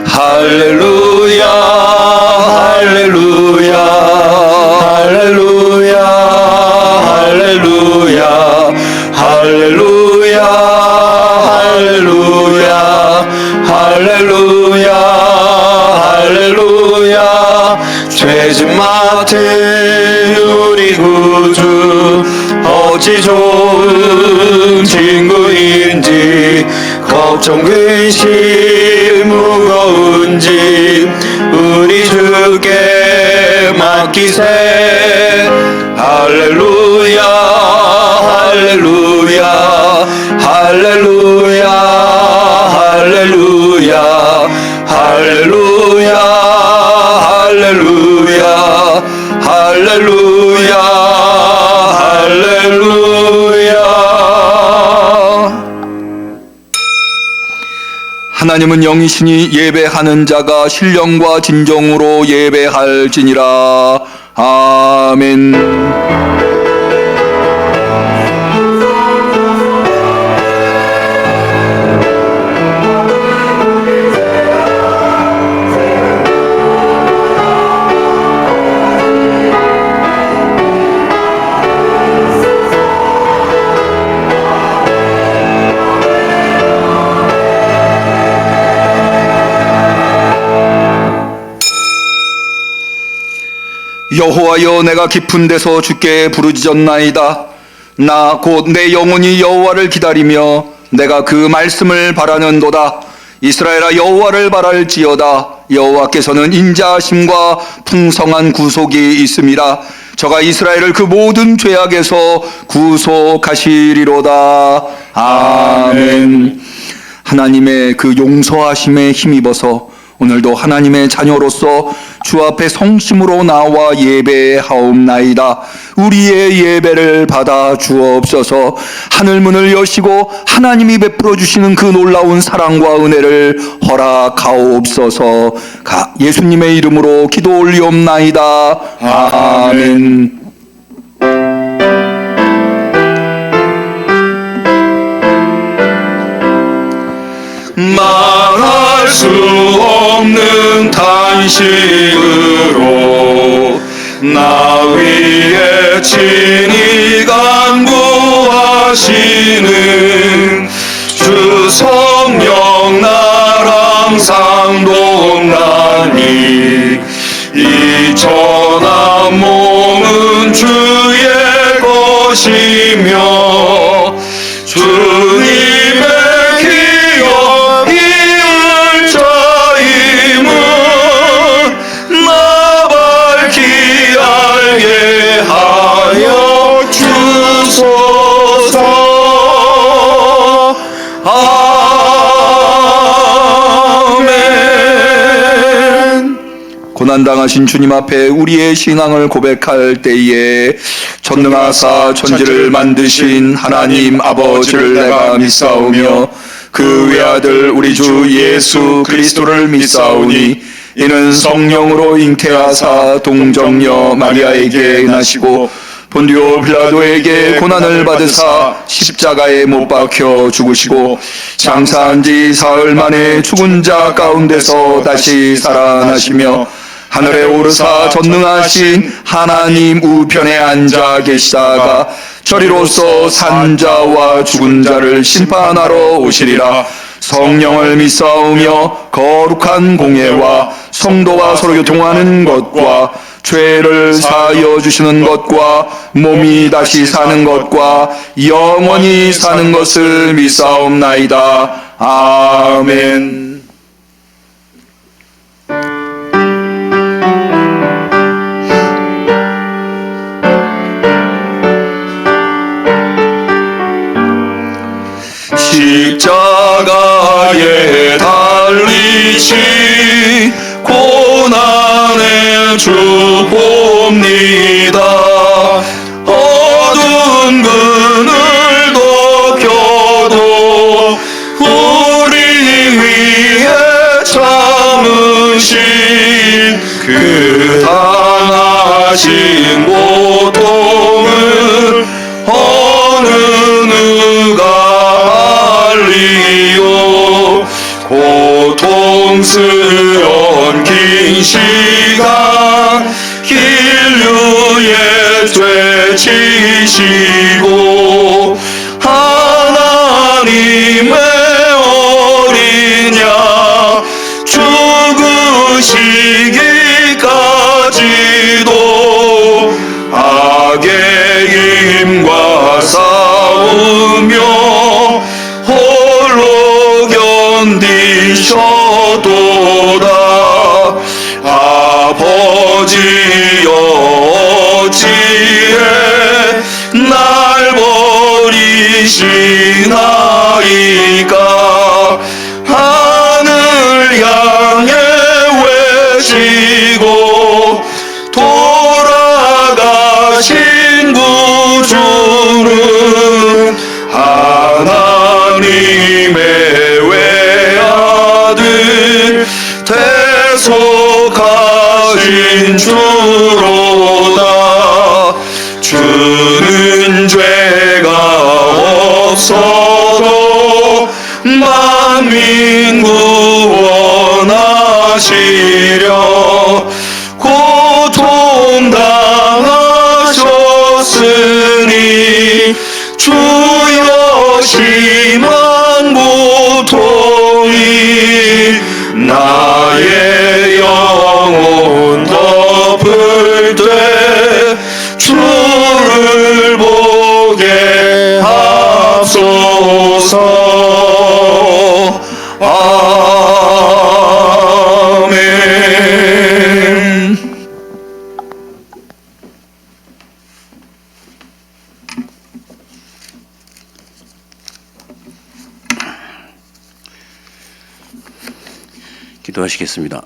할렐루야 할렐루야 할렐루야 할렐루야 할렐루야 할렐루야 할렐루야 할렐루야 죄짐 맡은 우리 구주 어찌 좋은 친구인지 걱정 근심 무거운지 우리 주께 맡기세. 할렐루야 할렐루야 할렐루야 할렐루야 할렐루야 할렐루야 할렐루야 할렐루야. 하나님은 영이시니 예배하는 자가 신령과 진정으로 예배할지니라. 아멘. 여호와여, 내가 깊은 데서 주께 부르짖었나이다. 나 곧 내 영혼이 여호와를 기다리며 내가 그 말씀을 바라는도다. 이스라엘아, 여호와를 바랄지어다. 여호와께서는 인자하심과 풍성한 구속이 있음이라. 저가 이스라엘을 그 모든 죄악에서 구속하시리로다. 아멘. 하나님의 그 용서하심에 힘입어서 오늘도 하나님의 자녀로서 주 앞에 성심으로 나와 예배하옵나이다. 우리의 예배를 받아 주옵소서. 하늘문을 여시고 하나님이 베풀어 주시는 그 놀라운 사랑과 은혜를 허락하옵소서. 예수님의 이름으로 기도 올리옵나이다. 아멘. 말할 수 없는 탄식으로 나 위에 친히 간구하시는 주 성령 날 항상 돕나니 이 천한 몸은 주의 것이며 주님의 고난당하신 주님 앞에 우리의 신앙을 고백할 때에 전능하사 천지를 만드신 하나님 아버지를 내가 믿사오며 그 외아들 우리 주 예수 그리스도를 믿사오니 이는 성령으로 잉태하사 동정녀 마리아에게 나시고 본디오 빌라도에게 고난을 받으사 십자가에 못 박혀 죽으시고 장사한 지 사흘 만에 죽은 자 가운데서 다시 살아나시며 하늘에 오르사 전능하신 하나님 우편에 앉아 계시다가 저리로서 산 자와 죽은 자를 심판하러 오시리라. 성령을 믿사오며 거룩한 공예와 성도가 서로 교통하는 것과 죄를 사하여 주시는 것과 몸이 다시 사는 것과 영원히 사는 것을 믿사옵나이다. 아멘. 십자가에 달리신 고난의 주 봅니다. 어두운 그늘도 켜도 우리 위해 참으신 그 당하신 고통을 어느 수년 긴 시간 인류의 죄 지시고 하나님의 어린 양 죽으시기까지도 악의 힘과 싸우며 홀로 견디셔도다. 아버지여 어찌해 날 버리시나이까. 하늘 향해 외치고 돌아가신 구주는 하나님의 외아들 대속하신 주로다. 주는 죄가 없어도 만민 구원하시려 고통당하셨으니 주여 심한 고통이 나의 영혼 덮을 때 주를 보게 하소서. 아멘. 기도하시겠습니다.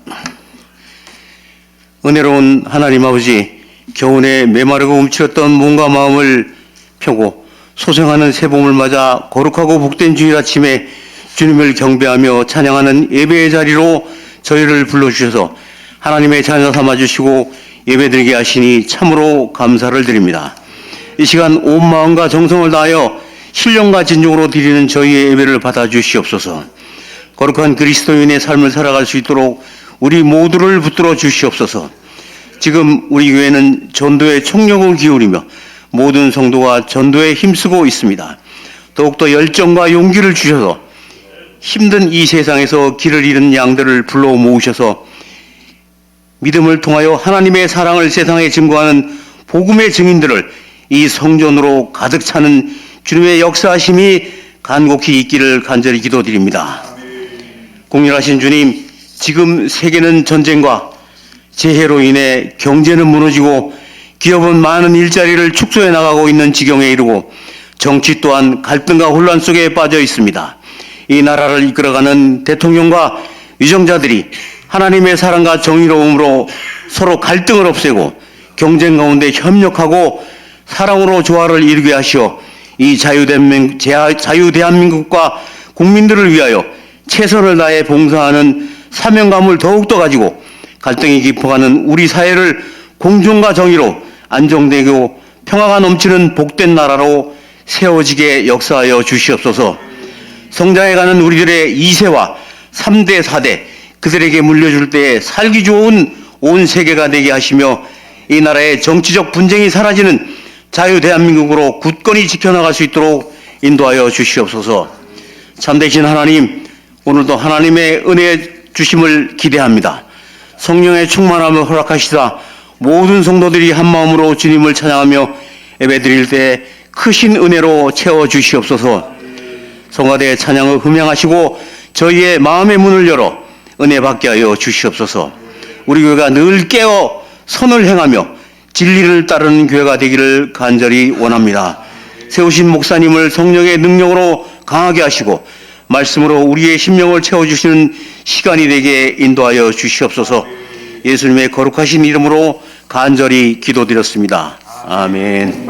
은혜로운 하나님 아버지, 겨우내 메마르고 움츠렸던 몸과 마음을 펴고 소생하는 새봄을 맞아 거룩하고 복된 주일 아침에 주님을 경배하며 찬양하는 예배의 자리로 저희를 불러주셔서 하나님의 자녀 삼아주시고 예배드리게 하시니 참으로 감사를 드립니다. 이 시간 온 마음과 정성을 다하여 신령과 진정으로 드리는 저희의 예배를 받아주시옵소서. 거룩한 그리스도인의 삶을 살아갈 수 있도록 우리 모두를 붙들어 주시옵소서. 지금 우리 교회는 전도에 총력을 기울이며 모든 성도가 전도에 힘쓰고 있습니다. 더욱더 열정과 용기를 주셔서 힘든 이 세상에서 길을 잃은 양들을 불러 모으셔서 믿음을 통하여 하나님의 사랑을 세상에 증거하는 복음의 증인들을 이 성전으로 가득 차는 주님의 역사하심이 간곡히 있기를 간절히 기도드립니다. 공일하신 주님, 지금 세계는 전쟁과 재해로 인해 경제는 무너지고 기업은 많은 일자리를 축소해 나가고 있는 지경에 이르고 정치 또한 갈등과 혼란 속에 빠져 있습니다. 이 나라를 이끌어가는 대통령과 위정자들이 하나님의 사랑과 정의로움으로 서로 갈등을 없애고 경쟁 가운데 협력하고 사랑으로 조화를 이루게 하시어 이 자유대한민국과 국민들을 위하여 최선을 다해 봉사하는 사명감을 더욱더 가지고 갈등이 깊어가는 우리 사회를 공정과 정의로 안정되고 평화가 넘치는 복된 나라로 세워지게 역사하여 주시옵소서. 성장해가는 우리들의 2세와 3대, 4대 그들에게 물려줄 때에 살기 좋은 온 세계가 되게 하시며 이 나라의 정치적 분쟁이 사라지는 자유대한민국으로 굳건히 지켜나갈 수 있도록 인도하여 주시옵소서. 참되신 하나님, 오늘도 하나님의 은혜 주심을 기대합니다. 성령의 충만함을 허락하시다 모든 성도들이 한마음으로 주님을 찬양하며 예배드릴 때 크신 은혜로 채워주시옵소서. 성화대 찬양을 흠양하시고 저희의 마음의 문을 열어 은혜 받게 하여 주시옵소서. 우리 교회가 늘 깨어 선을 행하며 진리를 따르는 교회가 되기를 간절히 원합니다. 세우신 목사님을 성령의 능력으로 강하게 하시고 말씀으로 우리의 심령을 채워주시는 시간이 되게 인도하여 주시옵소서. 예수님의 거룩하신 이름으로 간절히 기도드렸습니다. 아멘.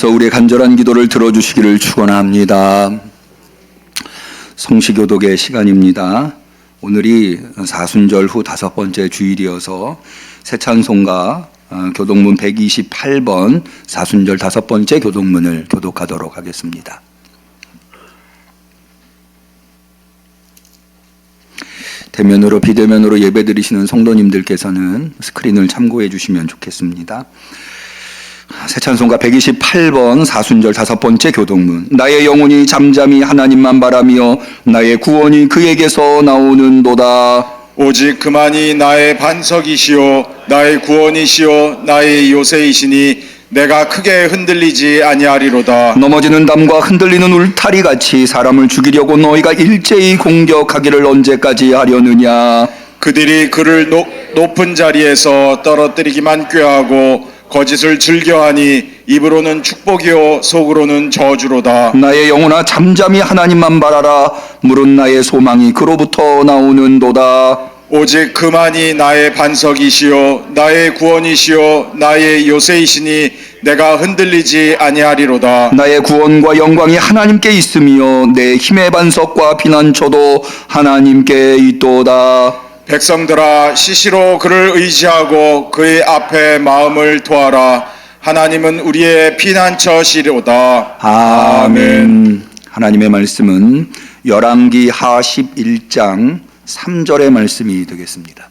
하나님께서 우리의 간절한 기도를 들어주시기를 축원합니다. 성시교독의 시간입니다. 오늘이 사순절 후 5번째 주일이어서 새찬송가 교독문 128번 사순절 5번째 교독문을 교독하도록 하겠습니다. 대면으로 비대면으로 예배드리시는 성도님들께서는 스크린을 참고해 주시면 좋겠습니다. 새찬송가 128번 사순절 5번째 교독문. 나의 영혼이 잠잠히 하나님만 바라며 나의 구원이 그에게서 나오는도다. 오직 그만이 나의 반석이시요 나의 구원이시요 나의 요새이시니 내가 크게 흔들리지 아니하리로다. 넘어지는 담과 흔들리는 울타리 같이 사람을 죽이려고 너희가 일제히 공격하기를 언제까지 하려느냐. 그들이 그를 높은 자리에서 떨어뜨리기만 꾀하고 거짓을 즐겨하니 입으로는 축복이요 속으로는 저주로다. 나의 영혼아 잠잠히 하나님만 바라라. 물은 나의 소망이 그로부터 나오는도다. 오직 그만이 나의 반석이시요 나의 구원이시요 나의 요새이시니 내가 흔들리지 아니하리로다. 나의 구원과 영광이 하나님께 있으며 내 힘의 반석과 피난처도 하나님께 있도다. 백성들아 시시로 그를 의지하고 그의 앞에 마음을 토하라. 하나님은 우리의 피난처시로다. 아멘. 하나님의 말씀은 열왕기 하 11장 3절의 말씀이 되겠습니다.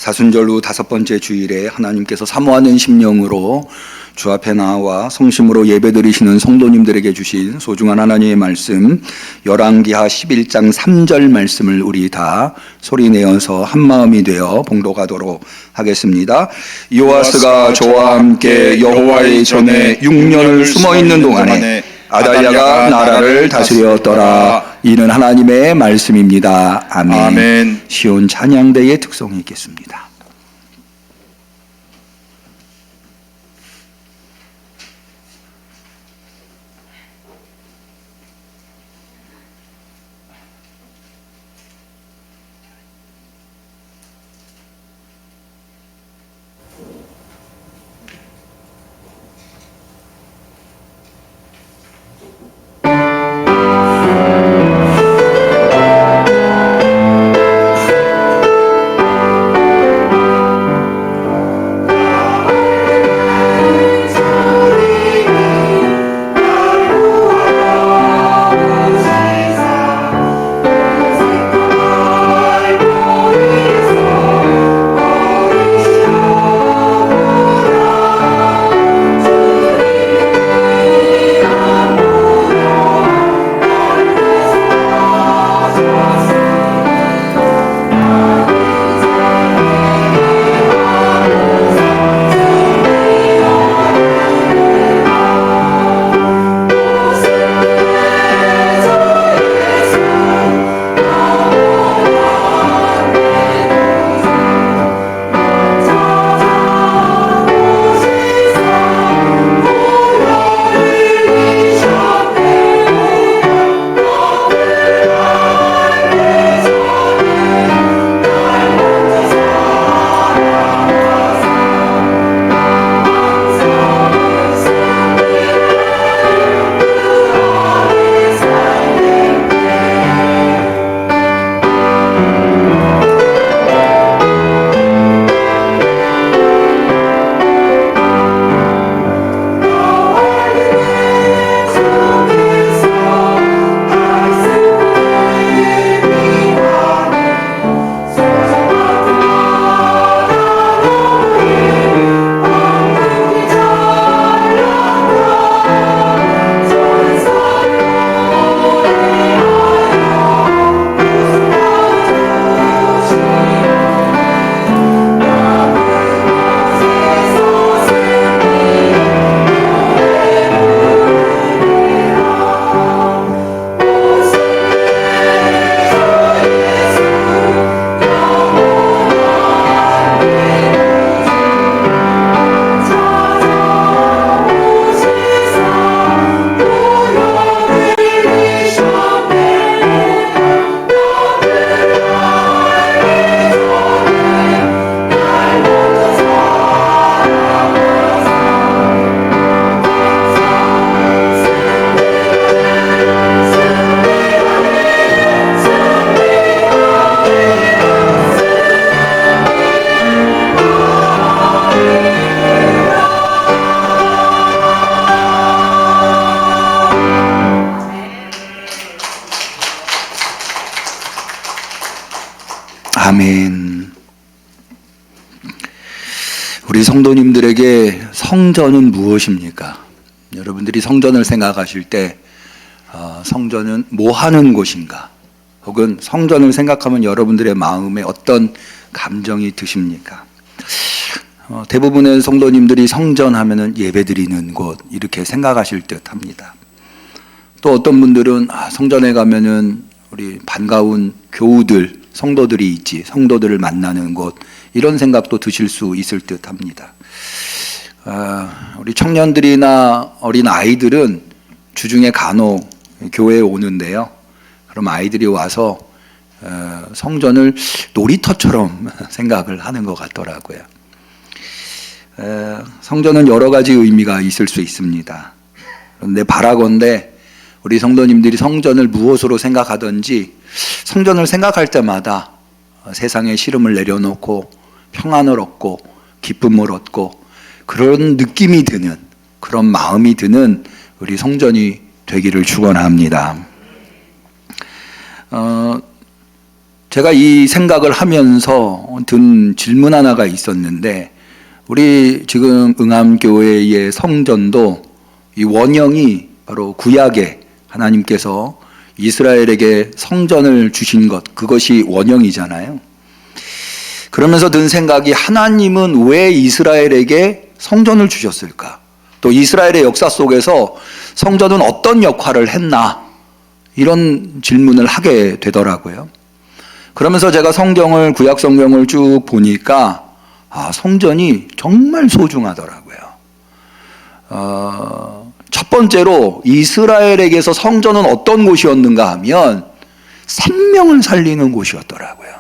사순절 후 5번째 주일에 하나님께서 사모하는 심령으로 주 앞에 나와 성심으로 예배드리시는 성도님들에게 주신 소중한 하나님의 말씀 열왕기하 11장 3절 말씀을 우리 다 소리내어서 한마음이 되어 봉독하도록 하겠습니다. 요아스가 저와 함께 여호와의 전에 6년을 숨어있는 동안에 아달랴가 나라를 다스렸더라. 이는 하나님의 말씀입니다. 아멘. 아멘. 시온 찬양대의 특성이 있겠습니다. 우리 성도님들에게 성전은 무엇입니까? 여러분들이 성전을 생각하실 때 성전은 뭐 하는 곳인가? 혹은 성전을 생각하면 여러분들의 마음에 어떤 감정이 드십니까? 대부분의 성도님들이 성전 하면은 예배드리는 곳 이렇게 생각하실 듯 합니다. 또 어떤 분들은 성전에 가면은 우리 반가운 교우들, 성도들이 있지, 성도들을 만나는 곳 이런 생각도 드실 수 있을 듯 합니다. 우리 청년들이나 어린 아이들은 주중에 간혹 교회에 오는데요. 그럼 아이들이 와서 성전을 놀이터처럼 생각을 하는 것 같더라고요. 성전은 여러 가지 의미가 있을 수 있습니다. 그런데 바라건대 우리 성도님들이 성전을 무엇으로 생각하든지 성전을 생각할 때마다 세상의 시름을 내려놓고 평안을 얻고 기쁨을 얻고 그런 느낌이 드는, 그런 마음이 드는 우리 성전이 되기를 축원합니다. 제가 이 생각을 하면서 든 질문 하나가 있었는데, 우리 지금 응암교회의 성전도 이 원형이 바로 구약에 하나님께서 이스라엘에게 성전을 주신 것, 그것이 원형이잖아요. 그러면서 든 생각이, 하나님은 왜 이스라엘에게 성전을 주셨을까? 또 이스라엘의 역사 속에서 성전은 어떤 역할을 했나? 이런 질문을 하게 되더라고요. 그러면서 제가 성경을, 구약 성경을 쭉 보니까 성전이 정말 소중하더라고요. 첫 번째로 이스라엘에게서 성전은 어떤 곳이었는가 하면 생명을 살리는 곳이었더라고요.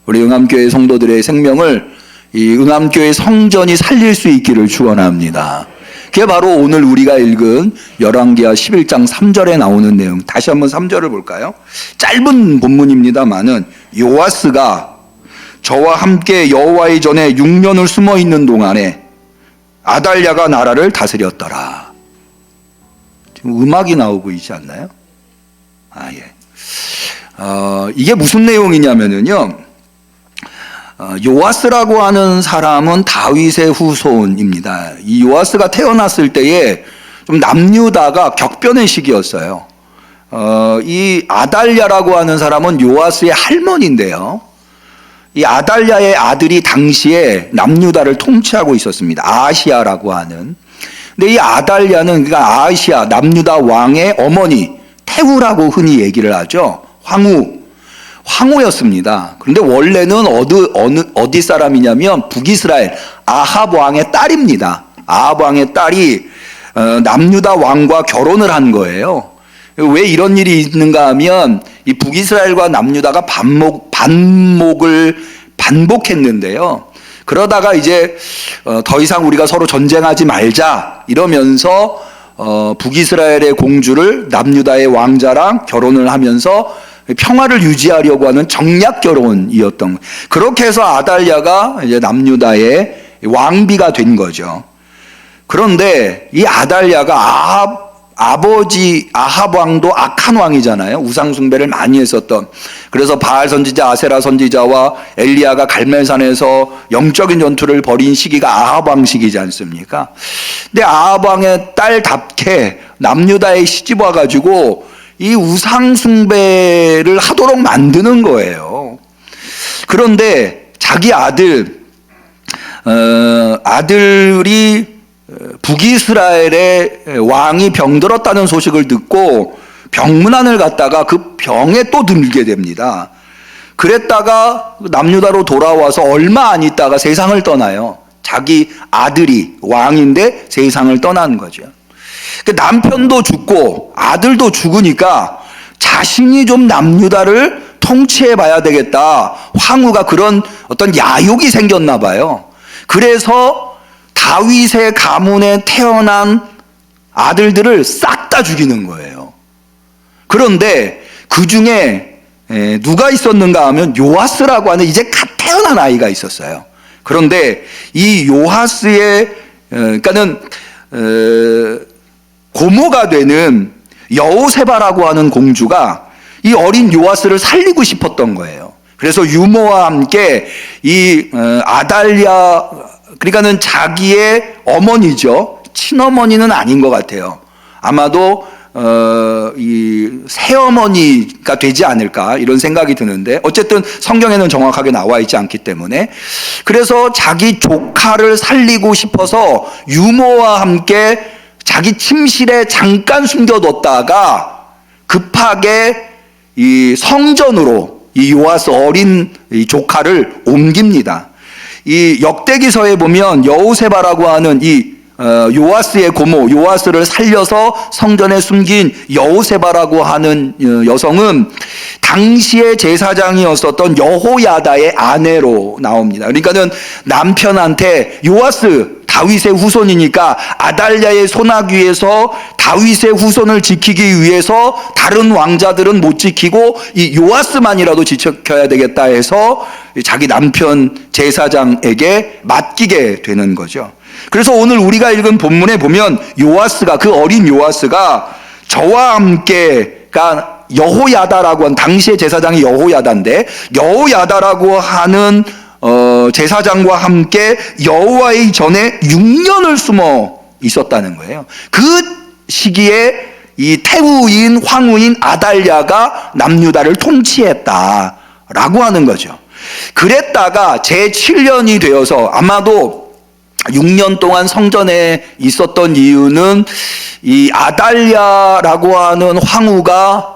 우리 응암교회 성도들의 생명을 이 응암교회 성전이 살릴 수 있기를 축원합니다. 그게 바로 오늘 우리가 읽은 열왕기하 11장 3절에 나오는 내용. 다시 한번 3절을 볼까요? 짧은 본문입니다만은, 요아스가 저와 함께 여호와의 전에 6년을 숨어 있는 동안에 아달랴가 나라를 다스렸더라. 지금 음악이 나오고 있지 않나요? 예. 이게 무슨 내용이냐면요, 요아스라고 하는 사람은 다윗의 후손입니다. 이 요아스가 태어났을 때에 좀 남유다가 격변의 시기였어요. 이 아달랴라고 하는 사람은 요아스의 할머니인데요. 이 아달랴의 아들이 당시에 남유다를 통치하고 있었습니다. 아하시야라고 하는. 근데 이 아달랴는, 그러니까 아하시야, 남유다 왕의 어머니, 태후라고 흔히 얘기를 하죠. 황후였습니다. 그런데 원래는 어디 사람이냐면 북이스라엘 아합 왕의 딸입니다. 아합 왕의 딸이 남유다 왕과 결혼을 한 거예요. 왜 이런 일이 있는가 하면, 이 북이스라엘과 남유다가 반목을 반복했는데요. 그러다가 이제 더 이상 우리가 서로 전쟁하지 말자 이러면서 북이스라엘의 공주를 남유다의 왕자랑 결혼을 하면서 평화를 유지하려고 하는 정략 결혼이었던 거예요. 그렇게 해서 아달랴가 이제 남유다의 왕비가 된 거죠. 그런데 이 아달랴가 아버지 아합 왕도 악한 왕이잖아요. 우상 숭배를 많이 했었던. 그래서 바알 선지자, 아세라 선지자와 엘리야가 갈멜산에서 영적인 전투를 벌인 시기가 아합 왕 시기지 않습니까? 근데 아합 왕의 딸답게 남유다에 시집 와가지고 이 우상 숭배를 하도록 만드는 거예요. 그런데 자기 아들이 북이스라엘의 왕이 병들었다는 소식을 듣고 병문안을 갔다가 그 병에 또 들게 됩니다. 그랬다가 남유다로 돌아와서 얼마 안 있다가 세상을 떠나요. 자기 아들이 왕인데 세상을 떠난 거죠. 남편도 죽고 아들도 죽으니까 자신이 좀 남유다를 통치해 봐야 되겠다. 황후가 그런 어떤 야욕이 생겼나 봐요. 그래서 다윗의 가문에 태어난 아들들을 싹 다 죽이는 거예요. 그런데 그 중에 누가 있었는가 하면 요아스라고 하는 이제 갓 태어난 아이가 있었어요. 그런데 이 요아스의 그러니까는 고모가 되는 여호세바라고 하는 공주가 이 어린 요아스를 살리고 싶었던 거예요. 그래서 유모와 함께 이 아달랴가 그러니까는 자기의 어머니죠. 친어머니는 아닌 것 같아요. 아마도 이 새어머니가 되지 않을까 이런 생각이 드는데, 어쨌든 성경에는 정확하게 나와 있지 않기 때문에, 그래서 자기 조카를 살리고 싶어서 유모와 함께 자기 침실에 잠깐 숨겨뒀다가 급하게 이 성전으로 이 요아스 어린 이 조카를 옮깁니다. 이 역대기서에 보면 여호세바라고 하는 이 요아스의 고모 요아스를 살려서 성전에 숨긴 여호세바라고 하는 여성은 당시의 제사장이었었던 여호야다의 아내로 나옵니다. 그러니까는 남편한테 요아스 다윗의 후손이니까 아달랴의 손아귀에서 다윗의 후손을 지키기 위해서 다른 왕자들은 못 지키고 이 요아스만이라도 지켜야 되겠다 해서 자기 남편 제사장에게 맡기게 되는 거죠. 그래서 오늘 우리가 읽은 본문에 보면 요아스가, 그 어린 요아스가 저와 함께가 여호야다라고 한, 당시의 제사장이 여호야다인데 여호야다라고 하는 제사장과 함께 여호와의 전에 6년을 숨어 있었다는 거예요. 그 시기에 이 태후인 황후인 아달랴가 남유다를 통치했다라고 하는 거죠. 그랬다가 제7년이 되어서, 아마도 6년 동안 성전에 있었던 이유는 이 아달랴라고 하는 황후가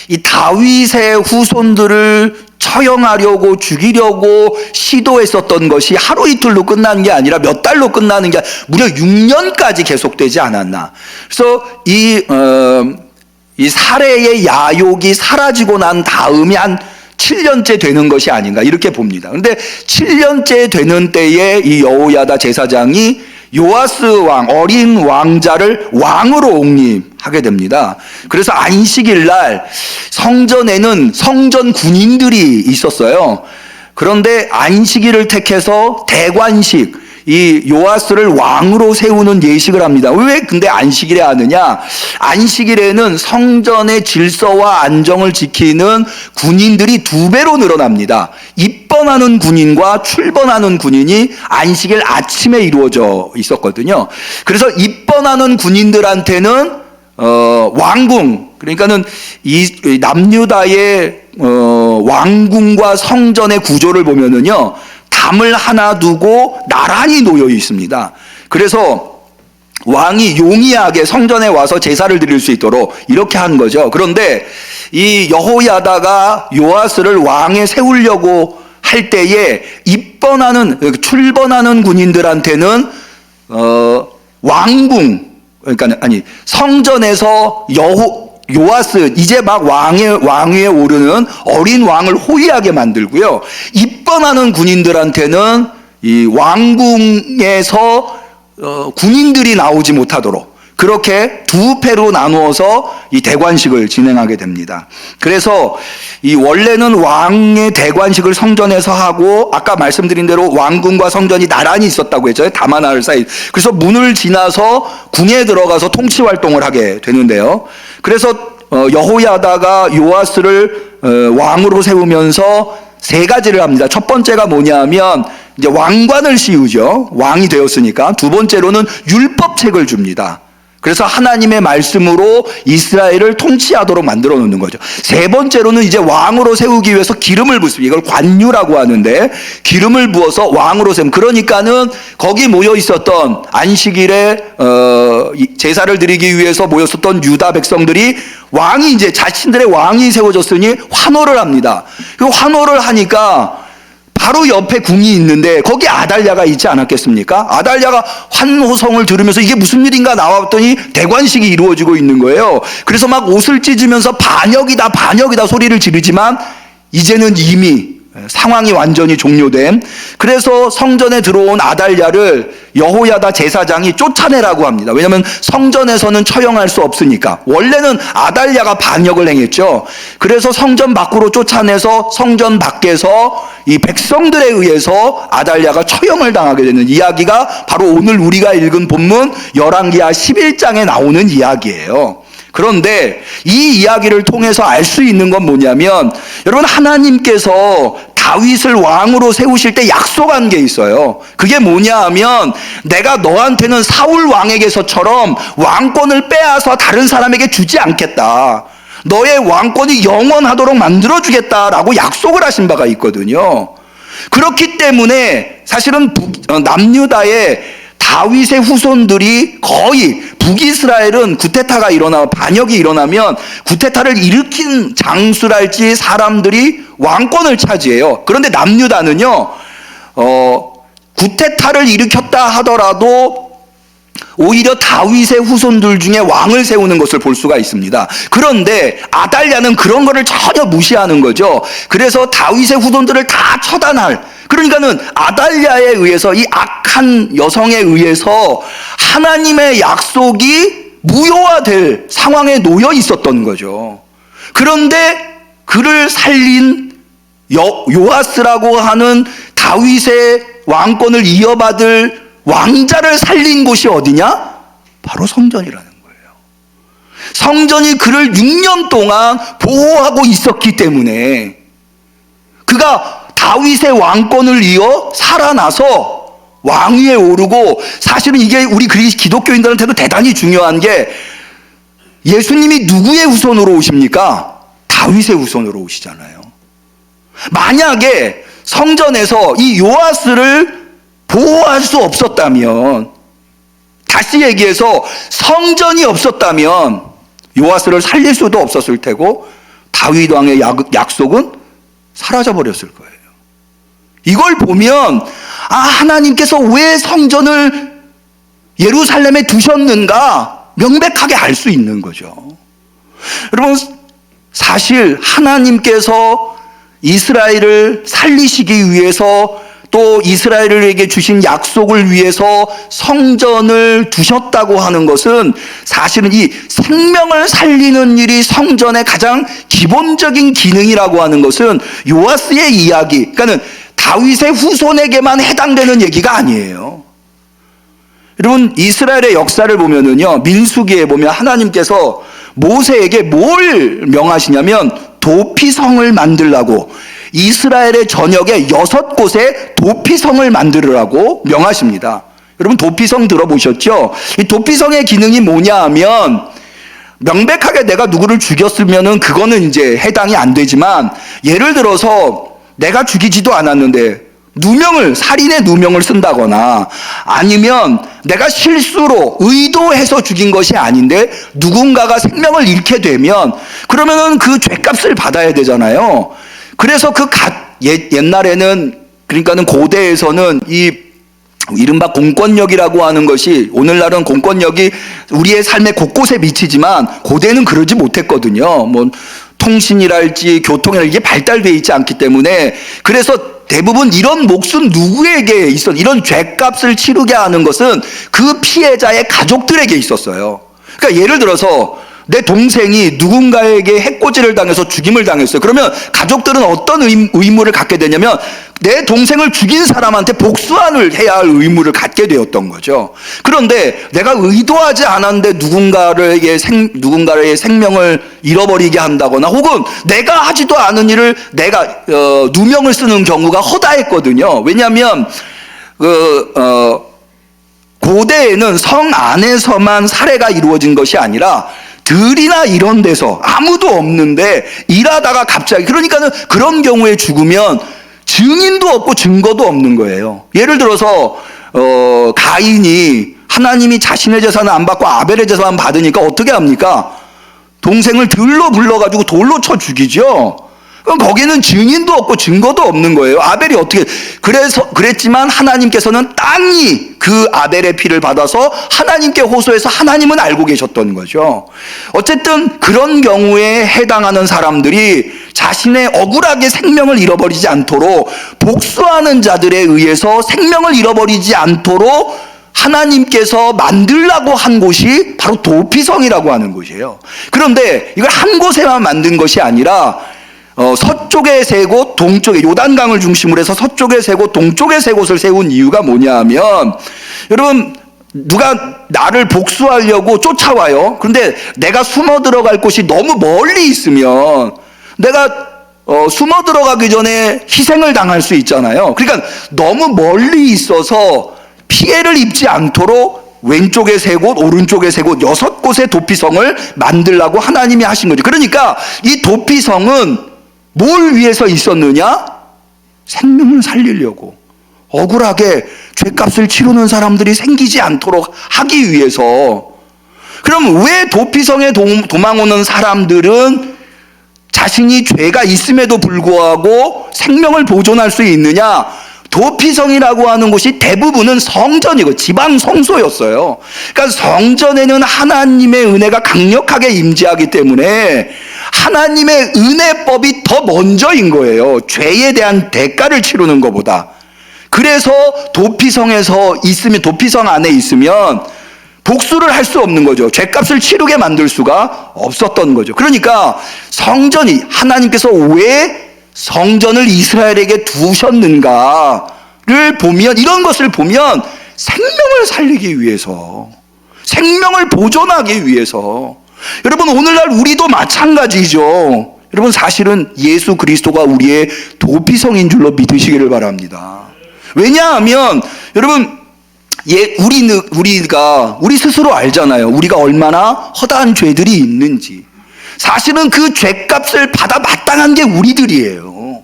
이 다윗의 후손들을 처형하려고 죽이려고 시도했었던 것이 하루 이틀로 끝나는 게 아니라 몇 달로 끝나는 게 무려 6년까지 계속되지 않았나. 그래서 이 살해의 야욕이 사라지고 난 다음이 한 7년째 되는 것이 아닌가 이렇게 봅니다. 그런데 7년째 되는 때에 이 여호야다 제사장이 요아스 왕, 어린 왕자를 왕으로 옹립하게 됩니다. 그래서 안식일 날 성전에는 성전 군인들이 있었어요. 그런데 안식일을 택해서 대관식, 이 요아스를 왕으로 세우는 예식을 합니다. 왜 근데 안식일에 하느냐? 안식일에는 성전의 질서와 안정을 지키는 군인들이 2배로 늘어납니다. 입번하는 군인과 출번하는 군인이 안식일 아침에 이루어져 있었거든요. 그래서 입번하는 군인들한테는 왕궁, 그러니까는 이 남유다의 왕궁과 성전의 구조를 보면은요, 담을 하나 두고 나란히 놓여 있습니다. 그래서 왕이 용이하게 성전에 와서 제사를 드릴 수 있도록 이렇게 한 거죠. 그런데 이 여호야다가 요아스를 왕에 세우려고 할 때에 입번하는, 출번하는 군인들한테는 왕궁, 그러니까 아니 성전에서 요아스, 이제 막 왕위에 오르는 어린 왕을 호위하게 만들고요. 입번하는 군인들한테는 이 왕궁에서 군인들이 나오지 못하도록 그렇게 2패로 나누어서 이 대관식을 진행하게 됩니다. 그래서 이 원래는 왕의 대관식을 성전에서 하고, 아까 말씀드린 대로 왕궁과 성전이 나란히 있었다고 했죠. 담 하나를 사이. 그래서 문을 지나서 궁에 들어가서 통치 활동을 하게 되는데요. 그래서 여호야다가 요아스를 왕으로 세우면서 3가지를 합니다. 첫 번째가 뭐냐면 이제 왕관을 씌우죠. 왕이 되었으니까. 2번째로는 율법책을 줍니다. 그래서 하나님의 말씀으로 이스라엘을 통치하도록 만들어 놓는 거죠. 3번째로는 이제 왕으로 세우기 위해서 기름을 붓습니다. 이걸 관유라고 하는데, 기름을 부어서 왕으로 세움. 그러니까는 거기 모여 있었던 안식일에 제사를 드리기 위해서 모였었던 유다 백성들이 왕이, 이제 자신들의 왕이 세워졌으니 환호를 합니다. 그 환호를 하니까 바로 옆에 궁이 있는데 거기 아달랴가 있지 않았겠습니까? 아달랴가 환호성을 들으면서 이게 무슨 일인가 나왔더니 대관식이 이루어지고 있는 거예요. 그래서 막 옷을 찢으면서 반역이다 반역이다 소리를 지르지만 이제는 이미 상황이 완전히 종료된, 그래서 성전에 들어온 아달랴를 여호야다 제사장이 쫓아내라고 합니다. 왜냐하면 성전에서는 처형할 수 없으니까. 원래는 아달랴가 반역을 행했죠. 그래서 성전 밖으로 쫓아내서 성전 밖에서 이 백성들에 의해서 아달랴가 처형을 당하게 되는 이야기가 바로 오늘 우리가 읽은 본문 열왕기하 11장에 나오는 이야기예요. 그런데 이 이야기를 통해서 알 수 있는 건 뭐냐면, 여러분, 하나님께서 다윗을 왕으로 세우실 때 약속한 게 있어요. 그게 뭐냐 하면 내가 너한테는 사울 왕에게서처럼 왕권을 빼앗아 다른 사람에게 주지 않겠다. 너의 왕권이 영원하도록 만들어주겠다라고 약속을 하신 바가 있거든요. 그렇기 때문에 사실은 남유다의 다윗의 후손들이 거의 북이스라엘은 구테타가 일어나면 반역이 일어나면 구테타를 일으킨 장수랄지 사람들이 왕권을 차지해요. 그런데 남유다는요 구테타를 일으켰다 하더라도 오히려 다윗의 후손들 중에 왕을 세우는 것을 볼 수가 있습니다. 그런데 아달랴는 그런 거를 전혀 무시하는 거죠. 그래서 다윗의 후손들을 다 처단할, 그러니까는 아달랴에 의해서, 이 악한 여성에 의해서 하나님의 약속이 무효화될 상황에 놓여 있었던 거죠. 그런데 그를 살린 요아스라고 하는 다윗의 왕권을 이어받을 왕자를 살린 곳이 어디냐? 바로 성전이라는 거예요. 성전이 그를 6년 동안 보호하고 있었기 때문에 그가 다윗의 왕권을 이어 살아나서 왕위에 오르고, 사실은 이게 우리 기독교인들한테도 대단히 중요한 게, 예수님이 누구의 후손으로 오십니까? 다윗의 후손으로 오시잖아요. 만약에 성전에서 이 요아스를 보호할 수 없었다면, 다시 얘기해서 성전이 없었다면 요아스를 살릴 수도 없었을 테고 다윗 왕의 약속은 사라져 버렸을 거예요. 이걸 보면 하나님께서 왜 성전을 예루살렘에 두셨는가 명백하게 알 수 있는 거죠. 여러분, 사실 하나님께서 이스라엘을 살리시기 위해서 또 이스라엘에게 주신 약속을 위해서 성전을 두셨다고 하는 것은, 사실은 이 생명을 살리는 일이 성전의 가장 기본적인 기능이라고 하는 것은 요아스의 이야기, 그러니까는 다윗의 후손에게만 해당되는 얘기가 아니에요. 여러분, 이스라엘의 역사를 보면은요, 민수기에 보면 하나님께서 모세에게 뭘 명하시냐면 도피성을 만들라고, 이스라엘의 전역에 6곳에 도피성을 만들으라고 명하십니다. 여러분, 도피성 들어보셨죠? 이 도피성의 기능이 뭐냐 하면, 명백하게 내가 누구를 죽였으면은 그거는 이제 해당이 안 되지만, 예를 들어서 내가 죽이지도 않았는데 살인의 누명을 쓴다거나, 아니면 내가 실수로 의도해서 죽인 것이 아닌데 누군가가 생명을 잃게 되면, 그러면은 그 죄값을 받아야 되잖아요. 그래서 옛날에는, 그러니까는 고대에서는 이 이른바 공권력이라고 하는 것이, 오늘날은 공권력이 우리의 삶의 곳곳에 미치지만 고대는 그러지 못했거든요. 뭐 통신이랄지 교통이랄지 이게 발달되어 있지 않기 때문에, 그래서 대부분 이런 몫은 누구에게 이런 죄값을 치르게 하는 것은 그 피해자의 가족들에게 있었어요. 그러니까 예를 들어서 내 동생이 누군가에게 해코지를 당해서 죽임을 당했어요. 그러면 가족들은 어떤 의무를 갖게 되냐면 내 동생을 죽인 사람한테 복수를 해야 할 의무를 갖게 되었던 거죠. 그런데 내가 의도하지 않았는데 누군가의 생명을 잃어버리게 한다거나, 혹은 내가 하지도 않은 일을 내가 누명을 쓰는 경우가 허다했거든요. 왜냐하면 고대에는 성 안에서만 살해가 이루어진 것이 아니라 들이나 이런 데서 아무도 없는데 일하다가 갑자기, 그러니까는 그런 경우에 죽으면 증인도 없고 증거도 없는 거예요. 예를 들어서 가인이 하나님이 자신의 재산을 안 받고 아벨의 재산만 받으니까 어떻게 합니까? 동생을 들로 불러가지고 돌로 쳐 죽이죠. 그럼 거기는 증인도 없고 증거도 없는 거예요. 아벨이 어떻게, 그랬지만 하나님께서는 땅이 그 아벨의 피를 받아서 하나님께 호소해서 하나님은 알고 계셨던 거죠. 어쨌든 그런 경우에 해당하는 사람들이 자신의 억울하게 생명을 잃어버리지 않도록, 복수하는 자들에 의해서 생명을 잃어버리지 않도록 하나님께서 만들라고 한 곳이 바로 도피성이라고 하는 곳이에요. 그런데 이걸 한 곳에만 만든 것이 아니라 서쪽에 세 곳, 동쪽에, 요단강을 중심으로 해서 서쪽에 세 곳, 동쪽에 세 곳을 세운 이유가 뭐냐 하면, 여러분, 누가 나를 복수하려고 쫓아와요. 그런데 내가 숨어 들어갈 곳이 너무 멀리 있으면 내가 숨어 들어가기 전에 희생을 당할 수 있잖아요. 그러니까 너무 멀리 있어서 피해를 입지 않도록 왼쪽에 3곳, 오른쪽에 3곳, 6곳의 도피성을 만들라고 하나님이 하신 거죠. 그러니까 이 도피성은 뭘 위해서 있었느냐? 생명을 살리려고. 억울하게 죗값을 치르는 사람들이 생기지 않도록 하기 위해서. 그럼 왜 도피성에 도망 오는 사람들은 자신이 죄가 있음에도 불구하고 생명을 보존할 수 있느냐? 도피성이라고 하는 곳이 대부분은 성전이고 지방 성소였어요. 그러니까 성전에는 하나님의 은혜가 강력하게 임재하기 때문에 하나님의 은혜법이 더 먼저인 거예요. 죄에 대한 대가를 치르는 것보다. 그래서 도피성에서 있으면, 도피성 안에 있으면 복수를 할 수 없는 거죠. 죄값을 치르게 만들 수가 없었던 거죠. 그러니까 성전이, 하나님께서 왜 성전을 이스라엘에게 두셨는가를 보면, 이런 것을 보면 생명을 살리기 위해서, 생명을 보존하기 위해서. 여러분, 오늘날 우리도 마찬가지죠. 여러분, 사실은 예수 그리스도가 우리의 도피성인 줄로 믿으시기를 바랍니다. 왜냐하면 여러분, 우리 스스로 알잖아요. 우리가 얼마나 허다한 죄들이 있는지. 사실은 그 죄값을 받아 마땅한 게 우리들이에요.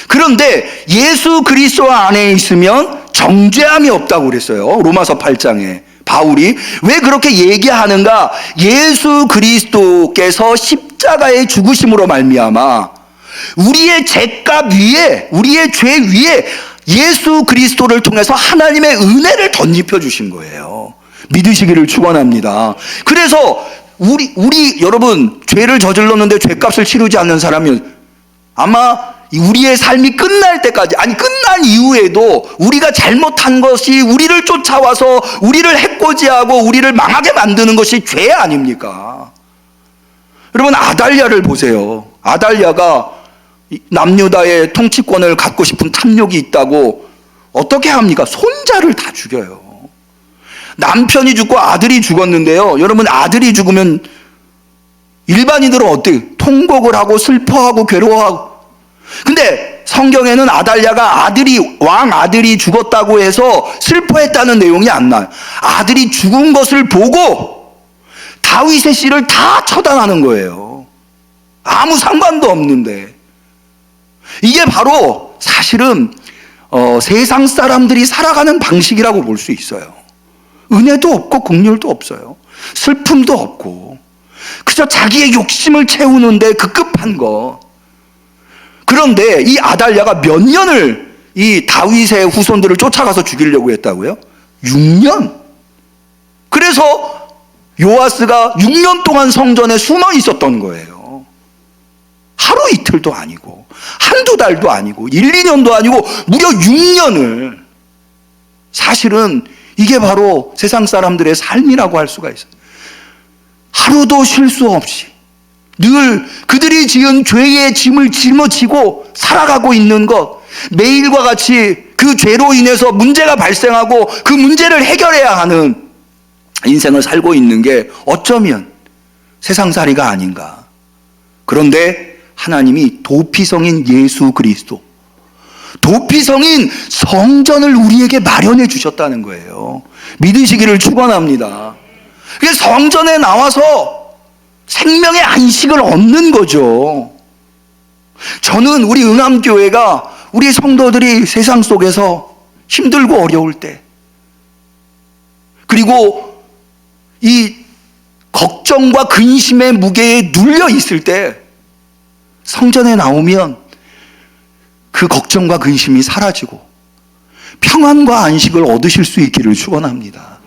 그런데 예수 그리스도 안에 있으면 정죄함이 없다고 그랬어요. 로마서 8장에 바울이. 왜 그렇게 얘기하는가? 예수 그리스도께서 십자가의 죽으심으로 말미암아 우리의 죄값 위에, 우리의 죄 위에 예수 그리스도를 통해서 하나님의 은혜를 덧입혀 주신 거예요. 믿으시기를 축원합니다. 그래서 우리 여러분, 죄를 저질렀는데 죄값을 치르지 않는 사람이 아마 우리의 삶이 끝날 때까지, 아니 끝난 이후에도 우리가 잘못한 것이 우리를 쫓아와서 우리를 해코지하고 우리를 망하게 만드는 것이 죄 아닙니까? 여러분, 아달랴를 보세요. 아달랴가 남유다의 통치권을 갖고 싶은 탐욕이 있다고 어떻게 합니까? 손자를 다 죽여요. 남편이 죽고 아들이 죽었는데요. 여러분, 아들이 죽으면 일반인들은 어때요? 통곡을 하고 슬퍼하고 괴로워하고. 근데 성경에는 아달랴가 왕 아들이 죽었다고 해서 슬퍼했다는 내용이 안 나요. 아들이 죽은 것을 보고 다윗의 씨를 다 처단하는 거예요. 아무 상관도 없는데. 이게 바로 사실은 세상 사람들이 살아가는 방식이라고 볼 수 있어요. 은혜도 없고 긍휼도 없어요. 슬픔도 없고 그저 자기의 욕심을 채우는데 급급한 것. 그런데 이 아달랴가 몇 년을 이 다윗의 후손들을 쫓아가서 죽이려고 했다고요? 6년. 그래서 요아스가 6년 동안 성전에 숨어 있었던 거예요. 하루 이틀도 아니고 한두 달도 아니고 1, 2년도 아니고 무려 6년을. 사실은 이게 바로 세상 사람들의 삶이라고 할 수가 있어요. 하루도 쉴 수 없이 늘 그들이 지은 죄의 짐을 짊어지고 살아가고 있는 것, 매일과 같이 그 죄로 인해서 문제가 발생하고 그 문제를 해결해야 하는 인생을 살고 있는 게 어쩌면 세상살이가 아닌가. 그런데 하나님이 도피성인 예수 그리스도, 도피성인 성전을 우리에게 마련해 주셨다는 거예요. 믿으시기를 축원합니다. 그래서 성전에 나와서 생명의 안식을 얻는 거죠. 저는 우리 응암교회가 우리 성도들이 세상 속에서 힘들고 어려울 때, 그리고 이 걱정과 근심의 무게에 눌려 있을 때 성전에 나오면 그 걱정과 근심이 사라지고 평안과 안식을 얻으실 수 있기를 축원합니다.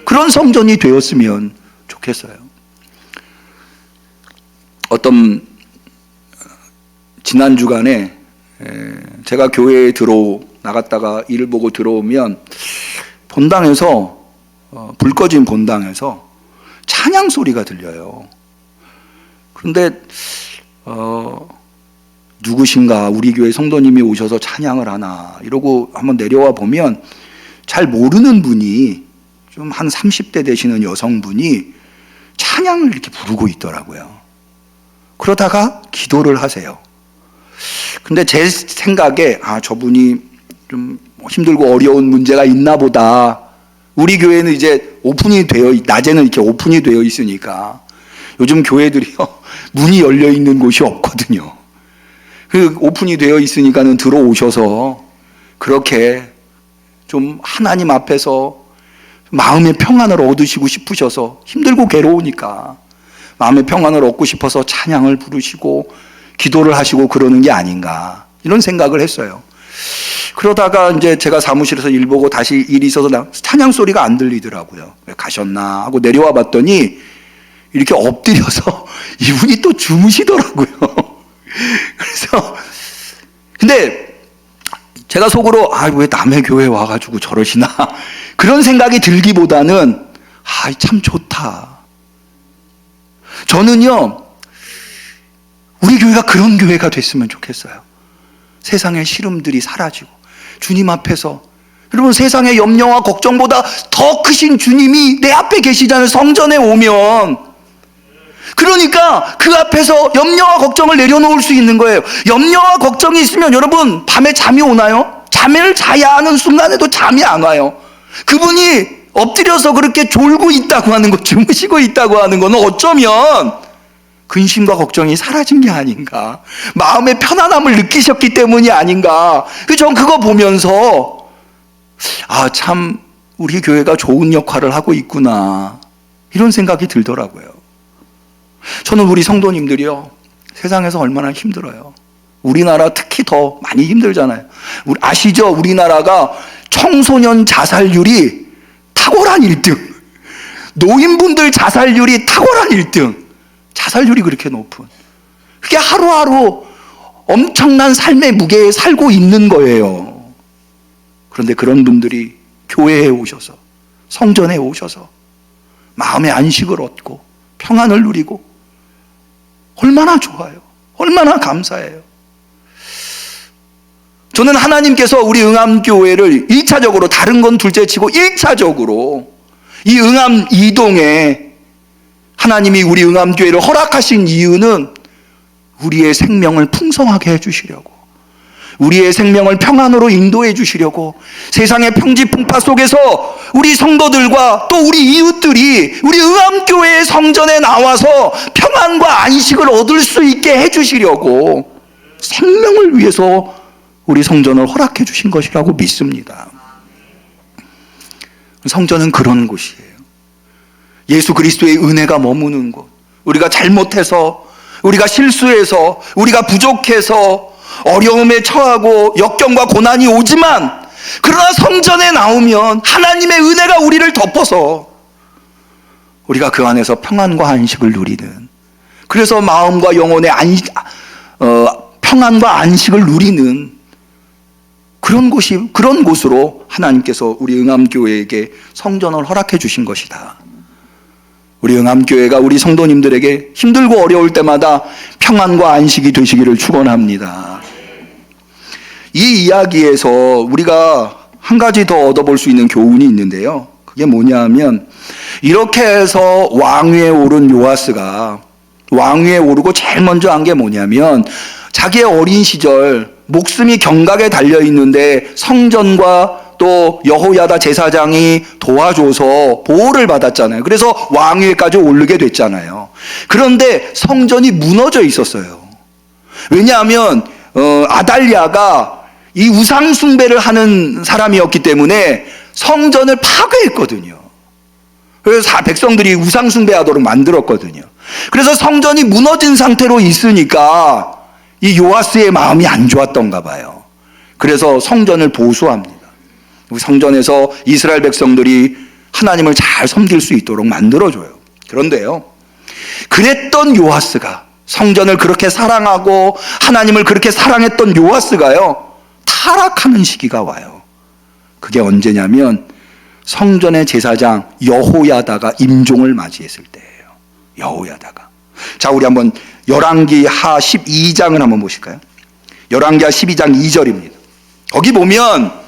그런 성전이 되었으면 좋겠어요. 어떤 지난 주간에 제가 교회에 나갔다가 일을 보고 들어오면 본당에서 불 꺼진 본당에서 찬양 소리가 들려요. 그런데 누구신가, 우리 교회 성도님이 오셔서 찬양을 하나 이러고 한번 내려와 보면 잘 모르는 분이, 좀 한 30대 되시는 여성분이 찬양을 이렇게 부르고 있더라고요. 그러다가 기도를 하세요. 근데 제 생각에 저분이 좀 힘들고 어려운 문제가 있나 보다. 우리 교회는 이제 낮에는 이렇게 오픈이 되어 있으니까 요즘 교회들이요 문이 열려 있는 곳이 없거든요. 그 오픈이 되어 있으니까는 들어오셔서 그렇게 좀 하나님 앞에서 마음의 평안을 얻으시고 싶으셔서, 힘들고 괴로우니까 마음의 평안을 얻고 싶어서 찬양을 부르시고 기도를 하시고 그러는 게 아닌가, 이런 생각을 했어요. 그러다가 이제 제가 사무실에서 일 보고 다시 일이 있어서 찬양 소리가 안 들리더라고요. 왜 가셨나 하고 내려와 봤더니 이렇게 엎드려서 이분이 또 주무시더라고요. 그래서 근데 제가 속으로 왜 남의 교회에 와가지고 저러시나 그런 생각이 들기보다는 참 좋다. 저는요 우리 교회가 그런 교회가 됐으면 좋겠어요. 세상의 시름들이 사라지고 주님 앞에서, 여러분 세상의 염려와 걱정보다 더 크신 주님이 내 앞에 계시잖아요. 성전에 오면. 그러니까 그 앞에서 염려와 걱정을 내려놓을 수 있는 거예요. 염려와 걱정이 있으면 여러분 밤에 잠이 오나요? 잠을 자야 하는 순간에도 잠이 안 와요. 그분이 엎드려서 그렇게 졸고 있다고 하는 것, 주무시고 있다고 하는 것은 어쩌면 근심과 걱정이 사라진 게 아닌가, 마음의 편안함을 느끼셨기 때문이 아닌가. 전 그거 보면서 참 우리 교회가 좋은 역할을 하고 있구나, 이런 생각이 들더라고요. 저는 우리 성도님들이요 세상에서 얼마나 힘들어요. 우리나라 특히 더 많이 힘들잖아요. 아시죠? 우리나라가 청소년 자살률이 탁월한 1등, 노인분들 자살률이 탁월한 1등. 자살률이 그렇게 높은, 그게 하루하루 엄청난 삶의 무게에 살고 있는 거예요. 그런데 그런 분들이 교회에 오셔서, 성전에 오셔서 마음의 안식을 얻고 평안을 누리고 얼마나 좋아요. 얼마나 감사해요. 저는 하나님께서 우리 응암교회를 1차적으로, 다른 건 둘째치고 1차적으로 이 응암 이동에 하나님이 우리 응암교회를 허락하신 이유는 우리의 생명을 풍성하게 해주시려고, 우리의 생명을 평안으로 인도해 주시려고, 세상의 평지풍파 속에서 우리 성도들과 또 우리 이웃들이 우리 응암교회의 성전에 나와서 평안과 안식을 얻을 수 있게 해주시려고 생명을 위해서 우리 성전을 허락해 주신 것이라고 믿습니다. 성전은 그런 곳이에요. 예수 그리스도의 은혜가 머무는 곳. 우리가 잘못해서, 우리가 실수해서, 우리가 부족해서 어려움에 처하고 역경과 고난이 오지만, 그러나 성전에 나오면 하나님의 은혜가 우리를 덮어서 우리가 그 안에서 평안과 안식을 누리는, 그래서 마음과 영혼의 평안과 안식을 누리는 그런 곳으로 하나님께서 우리 응암교회에게 성전을 허락해 주신 것이다. 우리 응암교회가 우리 성도님들에게 힘들고 어려울 때마다 평안과 안식이 되시기를 축원합니다. 이 이야기에서 우리가 한 가지 더 얻어볼 수 있는 교훈이 있는데요. 그게 뭐냐 하면, 이렇게 해서 왕위에 오른 요아스가 왕위에 오르고 제일 먼저 한 게 뭐냐면, 자기의 어린 시절 목숨이 경각에 달려 있는데 성전과 또 여호야다 제사장이 도와줘서 보호를 받았잖아요. 그래서 왕위에까지 오르게 됐잖아요. 그런데 성전이 무너져 있었어요. 왜냐하면 아달랴가 이 우상 숭배를 하는 사람이었기 때문에 성전을 파괴했거든요. 그래서 백성들이 우상 숭배하도록 만들었거든요. 그래서 성전이 무너진 상태로 있으니까 이 요아스의 마음이 안 좋았던가 봐요. 그래서 성전을 보수합니다. 성전에서 이스라엘 백성들이 하나님을 잘 섬길 수 있도록 만들어줘요. 그런데요, 그랬던 요아스가, 성전을 그렇게 사랑하고 하나님을 그렇게 사랑했던 요아스가요, 타락하는 시기가 와요. 그게 언제냐면 성전의 제사장 여호야다가 임종을 맞이했을 때예요. 여호야다가. 자, 우리 한번 열왕기하 12장을 한번 보실까요? 열왕기하 12장 2절입니다. 거기 보면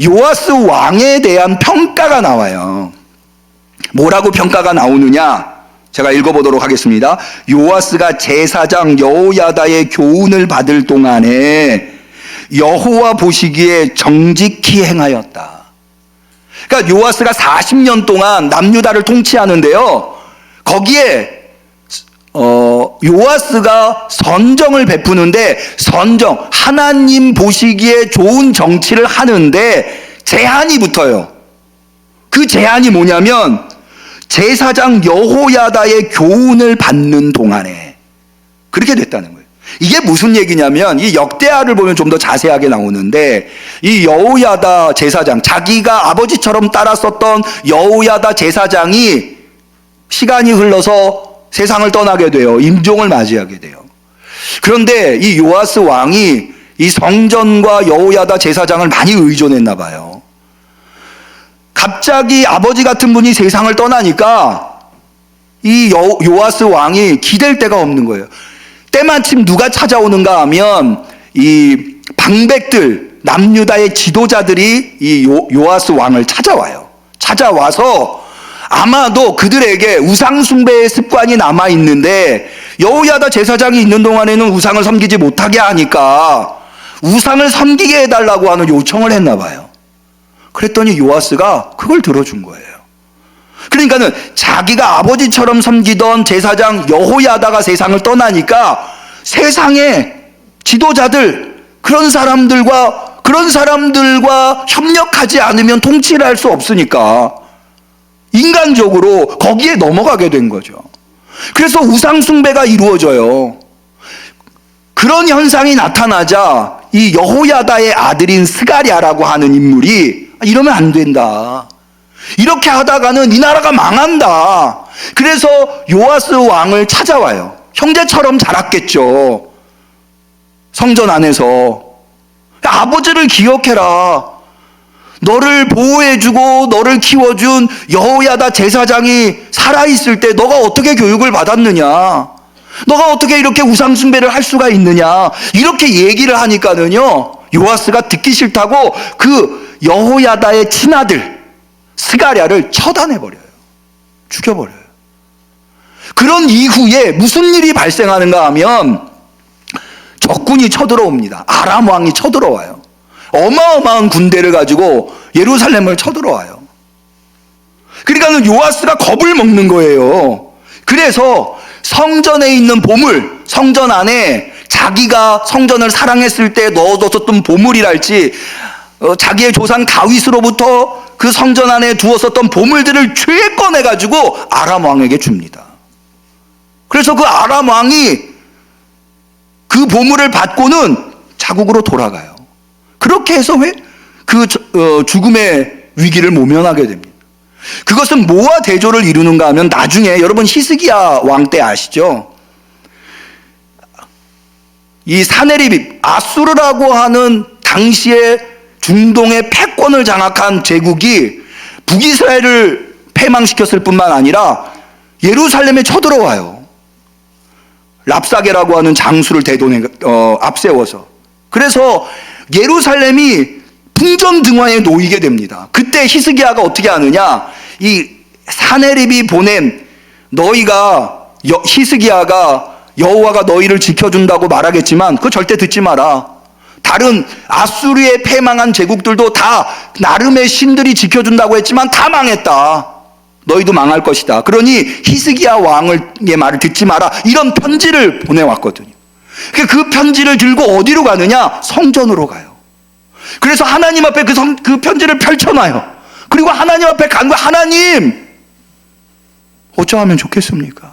요아스 왕에 대한 평가가 나와요. 뭐라고 평가가 나오느냐? 제가 읽어보도록 하겠습니다. 요아스가 제사장 여호야다의 교훈을 받을 동안에 여호와 보시기에 정직히 행하였다. 그러니까 요아스가 40년 동안 남유다를 통치하는데요. 거기에 요아스가 선정을 베푸는데, 선정, 하나님 보시기에 좋은 정치를 하는데 제한이 붙어요. 그 제한이 뭐냐면 제사장 여호야다의 교훈을 받는 동안에 그렇게 됐다는 거예요. 이게 무슨 얘기냐면, 이 역대하를 보면 좀 더 자세하게 나오는데, 이 여호야다 제사장, 자기가 아버지처럼 따랐었던 여호야다 제사장이 시간이 흘러서 세상을 떠나게 돼요. 임종을 맞이하게 돼요. 그런데 이 요아스 왕이 이 성전과 여호야다 제사장을 많이 의존했나 봐요. 갑자기 아버지 같은 분이 세상을 떠나니까 이 요아스 왕이 기댈 데가 없는 거예요. 때마침 누가 찾아오는가 하면 이 방백들, 남유다의 지도자들이 이 요아스 왕을 찾아와요. 찾아와서 아마도 그들에게 우상숭배의 습관이 남아있는데, 여호야다 제사장이 있는 동안에는 우상을 섬기지 못하게 하니까 우상을 섬기게 해달라고 하는 요청을 했나 봐요. 그랬더니 요아스가 그걸 들어준 거예요. 그러니까는 자기가 아버지처럼 섬기던 제사장 여호야다가 세상을 떠나니까 세상의 지도자들, 그런 사람들과 협력하지 않으면 통치를 할 수 없으니까 인간적으로 거기에 넘어가게 된 거죠. 그래서 우상숭배가 이루어져요. 그런 현상이 나타나자 이 여호야다의 아들인 스가랴라고 하는 인물이 이러면 안 된다, 이렇게 하다가는 이 나라가 망한다. 그래서 요아스 왕을 찾아와요. 형제처럼 자랐겠죠. 성전 안에서. 아버지를 기억해라. 너를 보호해주고 너를 키워준 여호야다 제사장이 살아있을 때 너가 어떻게 교육을 받았느냐, 너가 어떻게 이렇게 우상숭배를 할 수가 있느냐, 이렇게 얘기를 하니까는요, 요아스가 듣기 싫다고 그 여호야다의 친아들 스가랴를 처단해버려요. 죽여버려요. 그런 이후에 무슨 일이 발생하는가 하면 적군이 쳐들어옵니다. 아람 왕이 쳐들어와요. 어마어마한 군대를 가지고 예루살렘을 쳐들어와요. 그러니까 요아스가 겁을 먹는 거예요. 그래서 성전에 있는 보물, 성전 안에 자기가 성전을 사랑했을 때 넣어뒀었던 보물이랄지, 자기의 조상 다윗으로부터 그 성전 안에 두었었던 보물들을 죄 꺼내가지고 아람 왕에게 줍니다. 그래서 그 아람 왕이 그 보물을 받고는 자국으로 돌아가요. 그렇게 해서 죽음의 위기를 모면하게 됩니다. 그것은 뭐와 대조를 이루는가 하면, 나중에 여러분 히스기야 왕 때 아시죠? 이 사네리빗, 아수르라고 하는 당시에 중동의 패권을 장악한 제국이 북이스라엘을 패망시켰을 뿐만 아니라 예루살렘에 쳐들어와요. 랍사게라고 하는 장수를 앞세워서. 그래서 예루살렘이 풍전등화에 놓이게 됩니다. 그때 히스기야가 어떻게 하느냐, 이 사네립이 보낸, 히스기야가 여호와가 너희를 지켜준다고 말하겠지만 그거 절대 듣지 마라. 다른 아수르에 패망한 제국들도 다 나름의 신들이 지켜준다고 했지만 다 망했다. 너희도 망할 것이다. 그러니 히스기야 왕의 말을 듣지 마라. 이런 편지를 보내왔거든요. 그 편지를 들고 어디로 가느냐? 성전으로 가요. 그래서 하나님 앞에 그 편지를 펼쳐놔요. 그리고 하나님 앞에 간구, 하나님, 어쩌면 좋겠습니까?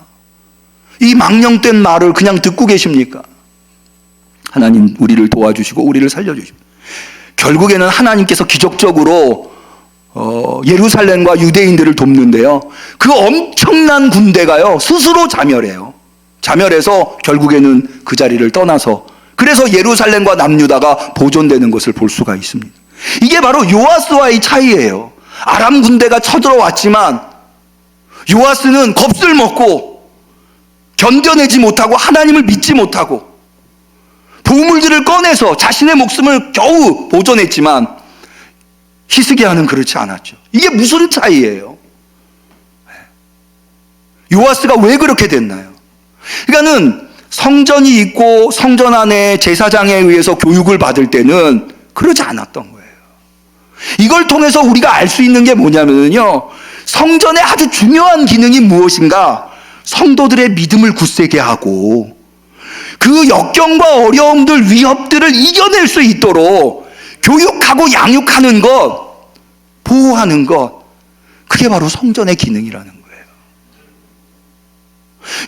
이 망령된 말을 그냥 듣고 계십니까? 하나님, 우리를 도와주시고 우리를 살려주시고, 결국에는 하나님께서 기적적으로 예루살렘과 유대인들을 돕는데요, 그 엄청난 군대가요 스스로 자멸해요. 자멸해서 결국에는 그 자리를 떠나서, 그래서 예루살렘과 남유다가 보존되는 것을 볼 수가 있습니다. 이게 바로 요아스와의 차이예요. 아람 군대가 쳐들어왔지만 요아스는 겁을 먹고 견뎌내지 못하고 하나님을 믿지 못하고 보물들을 꺼내서 자신의 목숨을 겨우 보존했지만 히스기야는 그렇지 않았죠. 이게 무슨 차이예요? 요아스가 왜 그렇게 됐나요? 그러니까는 성전이 있고 성전 안에 제사장에 의해서 교육을 받을 때는 그러지 않았던 거예요. 이걸 통해서 우리가 알 수 있는 게 뭐냐면요, 성전의 아주 중요한 기능이 무엇인가? 성도들의 믿음을 굳세게 하고 그 역경과 어려움들, 위협들을 이겨낼 수 있도록 교육하고 양육하는 것, 보호하는 것, 그게 바로 성전의 기능이라는 거예요.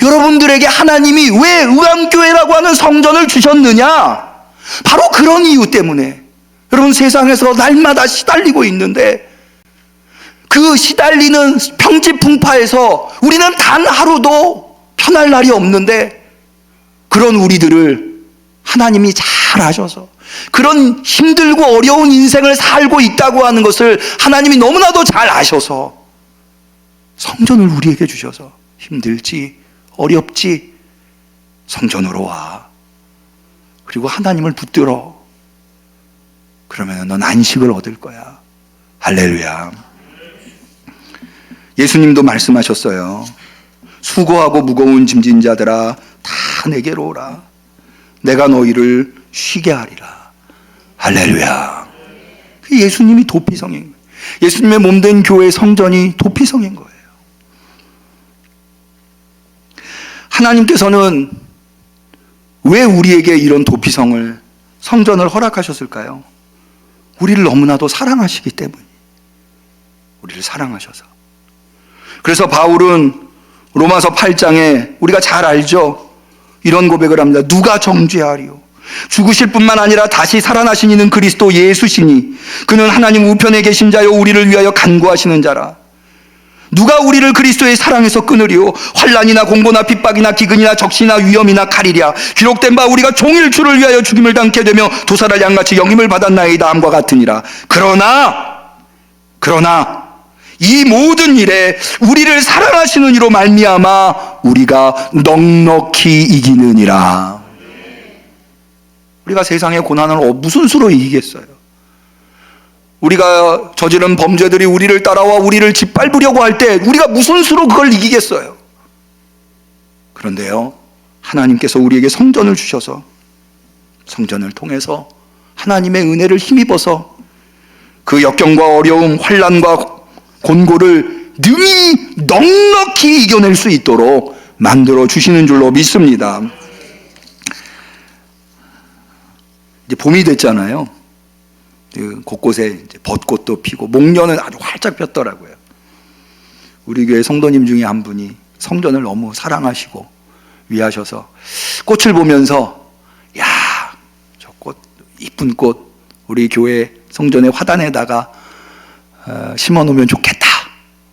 여러분들에게 하나님이 왜 의암교회라고 하는 성전을 주셨느냐? 바로 그런 이유 때문에. 여러분, 세상에서 날마다 시달리고 있는데 그 시달리는 평지풍파에서 우리는 단 하루도 편할 날이 없는데, 그런 우리들을 하나님이 잘 아셔서 그런 힘들고 어려운 인생을 살고 있다고 하는 것을 하나님이 너무나도 잘 아셔서 성전을 우리에게 주셔서, 힘들지 어렵지 성전으로 와, 그리고 하나님을 붙들어, 그러면 넌 안식을 얻을 거야. 할렐루야. 예수님도 말씀하셨어요. 수고하고 무거운 짐진 자들아 다 내게로 오라. 내가 너희를 쉬게 하리라. 할렐루야. 예수님이 도피성인 거예요. 예수님의 몸된 교회 성전이 도피성인 거예요. 하나님께서는 왜 우리에게 이런 도피성을, 성전을 허락하셨을까요? 우리를 너무나도 사랑하시기 때문에. 우리를 사랑하셔서. 그래서 바울은 로마서 8장에 우리가 잘 알죠? 이런 고백을 합니다. 누가 정죄하리요? 죽으실 뿐만 아니라 다시 살아나신 이는 그리스도 예수시니 그는 하나님 우편에 계신 자요 우리를 위하여 간구하시는 자라. 누가 우리를 그리스도의 사랑에서 끊으리요? 환난이나 공고나 핍박이나 기근이나 적시나 위험이나 칼이랴. 기록된 바 우리가 종일 주를 위하여 죽임을 당케 되며 도살할 양같이 영임을 받았나이다 함과 같으니라. 그러나 이 모든 일에 우리를 사랑하시는 이로 말미암아 우리가 넉넉히 이기느니라. 우리가 세상의 고난을 무슨 수로 이기겠어요? 우리가 저지른 범죄들이 우리를 따라와 우리를 짓밟으려고 할 때 우리가 무슨 수로 그걸 이기겠어요? 그런데요, 하나님께서 우리에게 성전을 주셔서 성전을 통해서 하나님의 은혜를 힘입어서 그 역경과 어려움, 환난과 곤고를 능히 넉넉히 이겨낼 수 있도록 만들어 주시는 줄로 믿습니다. 이제 봄이 됐잖아요. 곳곳에 이제 벚꽃도 피고 목련은 아주 활짝 폈더라고요. 우리 교회 성도님 중에 한 분이 성전을 너무 사랑하시고 위하셔서 꽃을 보면서, 야, 저 꽃, 이쁜 꽃 우리 교회 성전의 화단에다가 심어놓으면 좋겠다.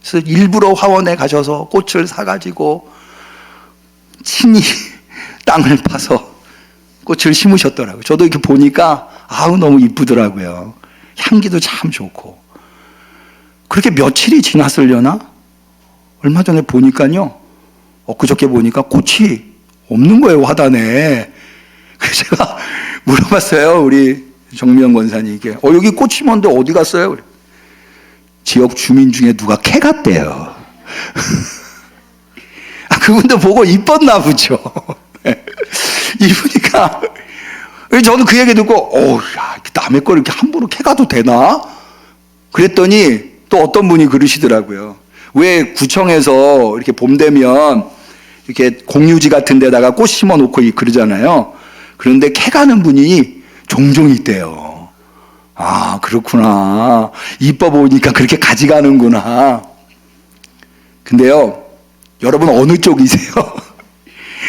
그래서 일부러 화원에 가셔서 꽃을 사가지고 친히 땅을 파서 꽃을 심으셨더라고요. 저도 이렇게 보니까 아우 너무 이쁘더라고요. 향기도 참 좋고. 그렇게 며칠이 지났으려나? 얼마 전에 보니까요, 엊그저께 보니까 꽃이 없는 거예요, 화단에. 그래서 제가 물어봤어요, 우리 정미영 권사님께. 여기 꽃 심었는데 어디 갔어요? 지역 주민 중에 누가 캐 갔대요. 그분도 보고 이뻤나 보죠. 이쁘니까 저는 그 얘기 듣고 남의 걸 이렇게 함부로 캐가도 되나? 그랬더니 또 어떤 분이 그러시더라고요. 왜 구청에서 이렇게 봄 되면 이렇게 공유지 같은 데다가 꽃 심어 놓고 그러잖아요. 그런데 캐가는 분이 종종 있대요. 아, 그렇구나. 이뻐 보이니까 그렇게 가져가는구나. 근데요, 여러분 어느 쪽이세요?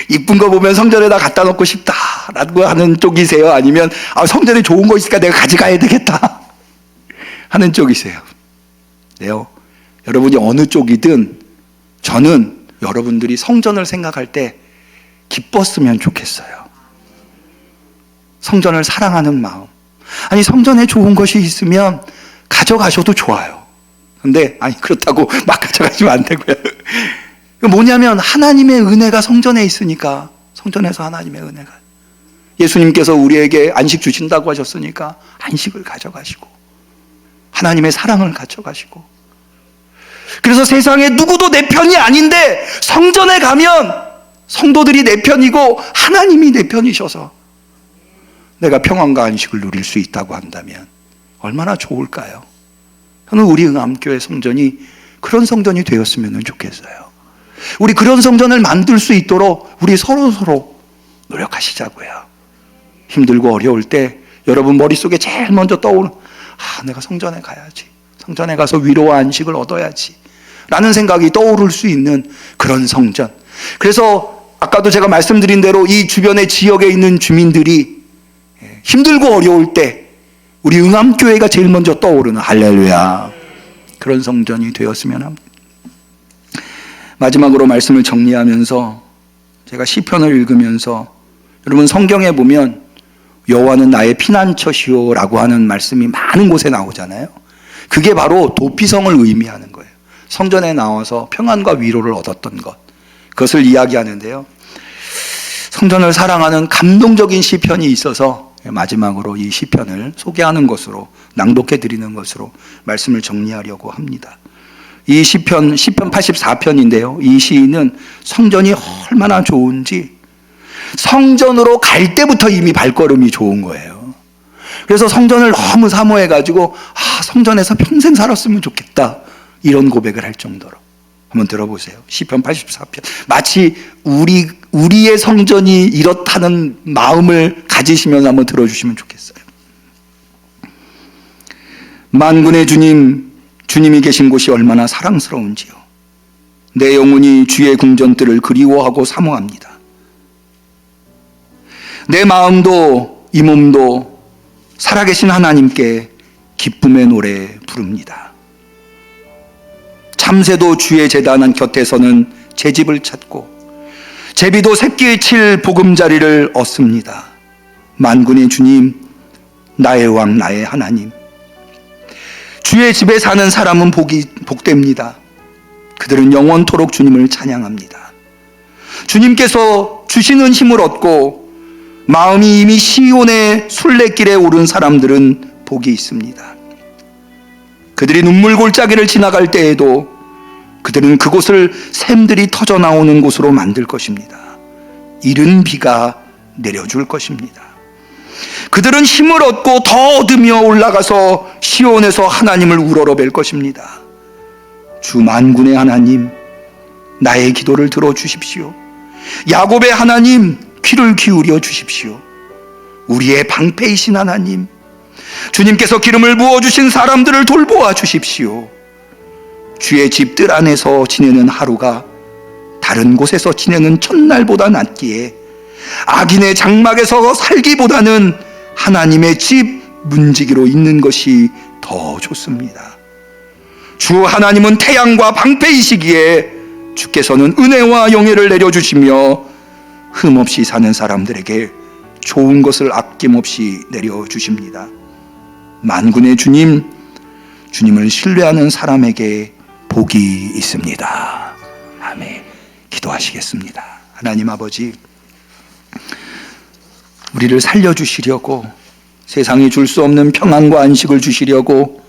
이쁜 거 보면 성전에다 갖다 놓고 싶다라고 하는 쪽이세요? 아니면 성전에 좋은 거 있으니까 내가 가져가야 되겠다 하는 쪽이세요? 네요. 여러분이 어느 쪽이든 저는 여러분들이 성전을 생각할 때 기뻤으면 좋겠어요. 성전을 사랑하는 마음. 아니, 성전에 좋은 것이 있으면 가져가셔도 좋아요. 근데 그렇다고 막 가져가시면 안 되고요. 뭐냐면 하나님의 은혜가 성전에 있으니까, 성전에서 하나님의 은혜가, 예수님께서 우리에게 안식 주신다고 하셨으니까 안식을 가져가시고 하나님의 사랑을 가져가시고, 그래서 그래서 세상에 누구도 내 편이 아닌데 성전에 가면 성도들이 내 편이고 하나님이 내 편이셔서 내가 평안과 안식을 누릴 수 있다고 한다면 얼마나 좋을까요? 저는 우리 응암교회 성전이 그런 성전이 되었으면 좋겠어요. 우리 그런 성전을 만들 수 있도록 우리 서로 노력하시자고요. 힘들고 어려울 때 여러분 머릿속에 제일 먼저 떠오르는 내가 성전에 가야지, 성전에 가서 위로와 안식을 얻어야지 라는 생각이 떠오를 수 있는 그런 성전. 그래서 아까도 제가 말씀드린 대로 이 주변의 지역에 있는 주민들이 힘들고 어려울 때 우리 응암교회가 제일 먼저 떠오르는 할렐루야 그런 성전이 되었으면 합니다. 마지막으로 말씀을 정리하면서 제가 시편을 읽으면서 여러분 성경에 보면 여호와는 나의 피난처시오 라고 하는 말씀이 많은 곳에 나오잖아요. 그게 바로 도피성을 의미하는 거예요. 성전에 나와서 평안과 위로를 얻었던 것, 그것을 이야기하는데요. 성전을 사랑하는 감동적인 시편이 있어서 마지막으로 이 시편을 소개하는 것으로, 낭독해 드리는 것으로 말씀을 정리하려고 합니다. 이 시편 84편인데요. 이 시인은 성전이 얼마나 좋은지 성전으로 갈 때부터 이미 발걸음이 좋은 거예요. 그래서 성전을 너무 사모해가지고 성전에서 평생 살았으면 좋겠다 이런 고백을 할 정도로. 한번 들어보세요. 시편 84편. 마치 우리의 성전이 이렇다는 마음을 가지시면서 한번 들어주시면 좋겠어요. 만군의 주님, 주님이 계신 곳이 얼마나 사랑스러운지요. 내 영혼이 주의 궁전들을 그리워하고 사모합니다. 내 마음도 이 몸도 살아계신 하나님께 기쁨의 노래 부릅니다. 참새도 주의 제단 곁에서는 제 집을 찾고 제비도 새끼를 칠 보금자리를 얻습니다. 만군의 주님, 나의 왕, 나의 하나님. 주의 집에 사는 사람은 복됩니다. 그들은 영원토록 주님을 찬양합니다. 주님께서 주시는 힘을 얻고 마음이 이미 시온의 순례길에 오른 사람들은 복이 있습니다. 그들이 눈물 골짜기를 지나갈 때에도 그들은 그곳을 샘들이 터져 나오는 곳으로 만들 것입니다. 이른 비가 내려줄 것입니다. 그들은 힘을 얻고 더 얻으며 올라가서 시온에서 하나님을 우러러뵐 것입니다. 주 만군의 하나님, 나의 기도를 들어주십시오. 야곱의 하나님, 귀를 기울여 주십시오. 우리의 방패이신 하나님, 주님께서 기름을 부어주신 사람들을 돌보아 주십시오. 주의 집들 안에서 지내는 하루가 다른 곳에서 지내는 첫날보다 낫기에 악인의 장막에서 살기보다는 하나님의 집 문지기로 있는 것이 더 좋습니다. 주 하나님은 태양과 방패이시기에 주께서는 은혜와 영예를 내려주시며 흠없이 사는 사람들에게 좋은 것을 아낌없이 내려주십니다. 만군의 주님, 주님을 신뢰하는 사람에게 복이 있습니다. 아멘. 기도하시겠습니다. 하나님 아버지, 우리를 살려주시려고, 세상이 줄 수 없는 평안과 안식을 주시려고,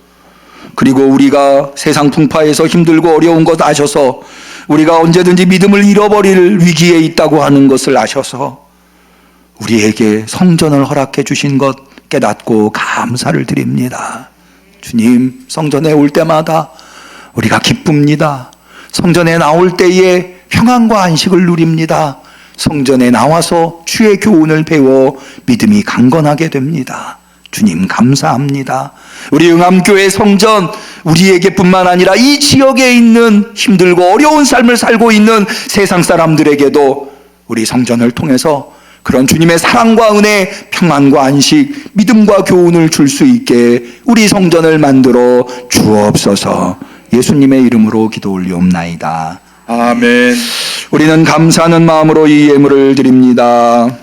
그리고 우리가 세상 풍파에서 힘들고 어려운 것 아셔서 우리가 언제든지 믿음을 잃어버릴 위기에 있다고 하는 것을 아셔서 우리에게 성전을 허락해 주신 것 깨닫고 감사를 드립니다. 주님, 성전에 올 때마다 우리가 기쁩니다. 성전에 나올 때에 평안과 안식을 누립니다. 성전에 나와서 주의 교훈을 배워 믿음이 강건하게 됩니다. 주님 감사합니다. 우리 응암교회 성전, 우리에게뿐만 아니라 이 지역에 있는 힘들고 어려운 삶을 살고 있는 세상 사람들에게도 우리 성전을 통해서 그런 주님의 사랑과 은혜, 평안과 안식, 믿음과 교훈을 줄 수 있게 우리 성전을 만들어 주옵소서. 예수님의 이름으로 기도 올리옵나이다. 아멘. 우리는 감사하는 마음으로 이 예물을 드립니다.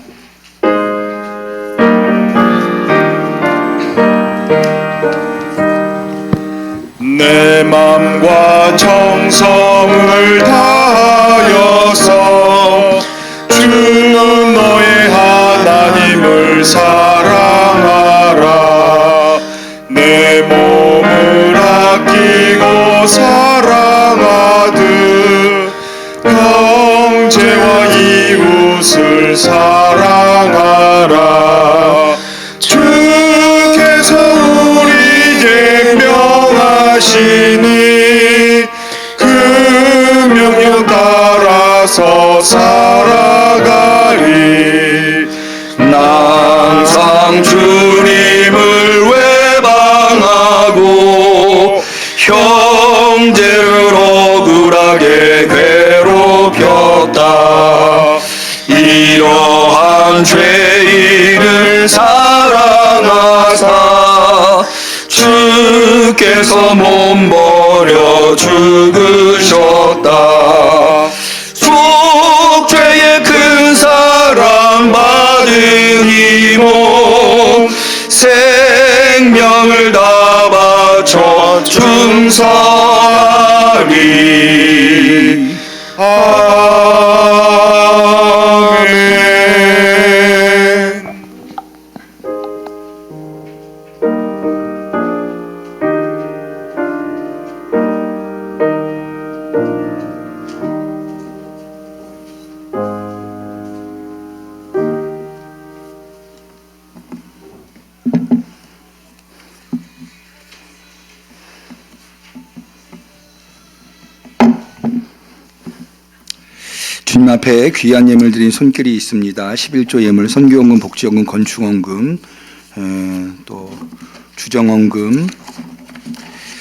내 맘과 정성을 다하여서 주 너의 하나님을 사랑하라. 내 몸을 아끼고 사랑하라. 하나님을 사랑하라. 주께서 우리에게 명하시니 그 명령 따라서 살아가리. 항상 주님을 외방하고 형제를 억울하게 괴롭혔다. 이러한 죄인을 사랑하사 주께서 몸버려 죽으셨다. 속죄의 큰 사랑 받은 이 몸 생명을 다 바쳐 충성하리. 아멘. 주님 앞에 귀한 예물 드린 손길이 있습니다. 11조 예물, 선교원금, 복지원금, 건축원금, 또 주정원금,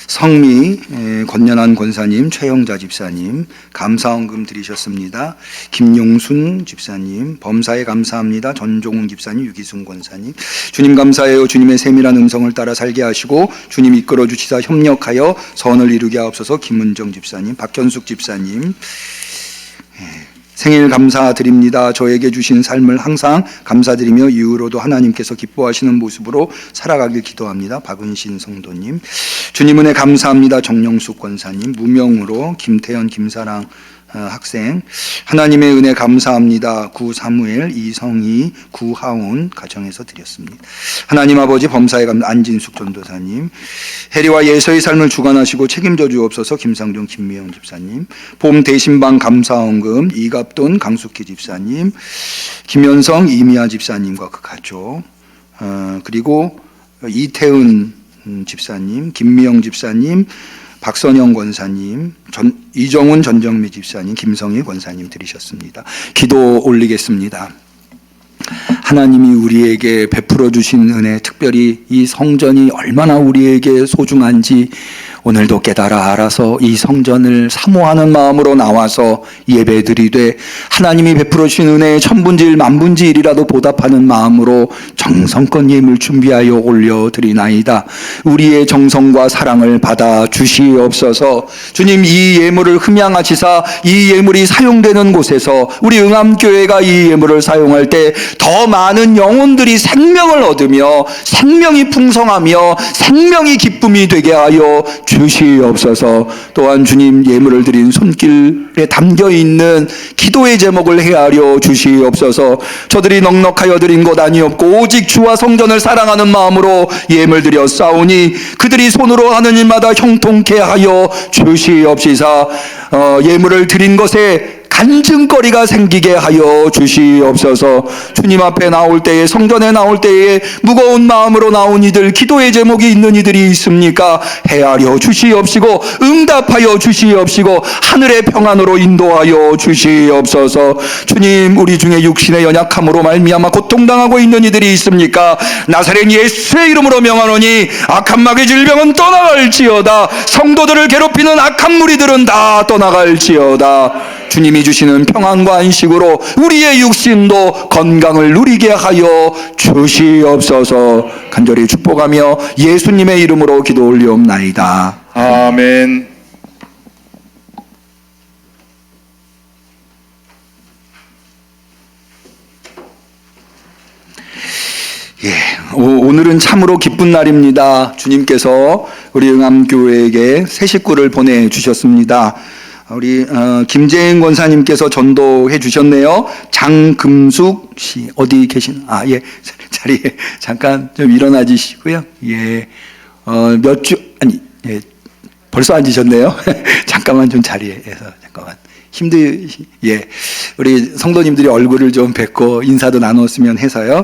성미, 권연한 권사님, 최영자 집사님, 감사원금 드리셨습니다. 김용순 집사님, 범사에 감사합니다. 전종훈 집사님, 유기순 권사님. 주님 감사해요. 주님의 세밀한 음성을 따라 살게 하시고 주님 이끌어 주시사 협력하여 선을 이루게 하옵소서. 김은정 집사님, 박현숙 집사님, 생일 감사드립니다. 저에게 주신 삶을 항상 감사드리며 이후로도 하나님께서 기뻐하시는 모습으로 살아가길 기도합니다. 박은신 성도님, 주님 은혜 감사합니다. 정영숙 권사님, 무명으로 김태현, 김사랑 학생, 하나님의 은혜 감사합니다. 구사무엘, 이성희, 구하온 가정에서 드렸습니다. 하나님 아버지 범사에 감사 안진숙 전도사님, 해리와 예서의 삶을 주관하시고 책임져 주옵소서. 김상종, 김미영 집사님, 봄 대신방 감사원금 이갑돈, 강숙희 집사님, 김현성, 이미아 집사님과 그 가족, 그리고 이태은 집사님, 김미영 집사님, 박선영 권사님, 이정훈 전정미 집사님, 김성희 권사님 드리셨습니다. 기도 올리겠습니다. 하나님이 우리에게 베풀어 주신 은혜, 특별히 이 성전이 얼마나 우리에게 소중한지 오늘도 깨달아 알아서 이 성전을 사모하는 마음으로 나와서 예배드리되 하나님이 베풀어 주신 은혜의 천분지일 만분지일이라도 보답하는 마음으로 정성껏 예물 준비하여 올려드리나이다. 우리의 정성과 사랑을 받아 주시옵소서. 주님, 이 예물을 흠양하시사 이 예물이 사용되는 곳에서 우리 응암교회가 이 예물을 사용할 때 더 많은 영혼들이 생명을 얻으며 생명이 풍성하며 생명이 기쁨이 되게 하여 주시옵소서. 또한 주님, 예물을 드린 손길에 담겨있는 기도의 제목을 헤아려 주시옵소서. 저들이 넉넉하여 드린 것 아니었고 오직 주와 성전을 사랑하는 마음으로 예물 드려 싸우니 그들이 손으로 하는 일마다 형통케 하여 주시옵시사. 예물을 드린 것에 간증거리가 생기게 하여 주시옵소서. 주님 앞에 나올 때에, 성전에 나올 때에 무거운 마음으로 나온 이들, 기도의 제목이 있는 이들이 있습니까? 헤아려 주시옵시고 응답하여 주시옵시고 하늘의 평안으로 인도하여 주시옵소서. 주님, 우리 중에 육신의 연약함으로 말미암아 고통당하고 있는 이들이 있습니까? 나사렛 예수의 이름으로 명하노니 악한 마귀 질병은 떠나갈지어다. 성도들을 괴롭히는 악한 무리들은 다 떠나갈지어다. 주님이 주시는 평안과 안식으로 우리의 육신도 건강을 누리게 하여 주시옵소서. 간절히 축복하며 예수님의 이름으로 기도 올리옵나이다. 아멘. 오늘은 참으로 기쁜 날입니다. 주님께서 우리 응암교회에게 새 식구를 보내주셨습니다. 우리 김재인 권사님께서 전도해 주셨네요. 장금숙 씨 어디 계신? 예, 자리에 잠깐 좀 일어나 주시고요. 예, 벌써 앉으셨네요. 잠깐만 좀 자리에서 잠깐만. 우리 성도님들이 얼굴을 좀 뵙고 인사도 나눴으면 해서요.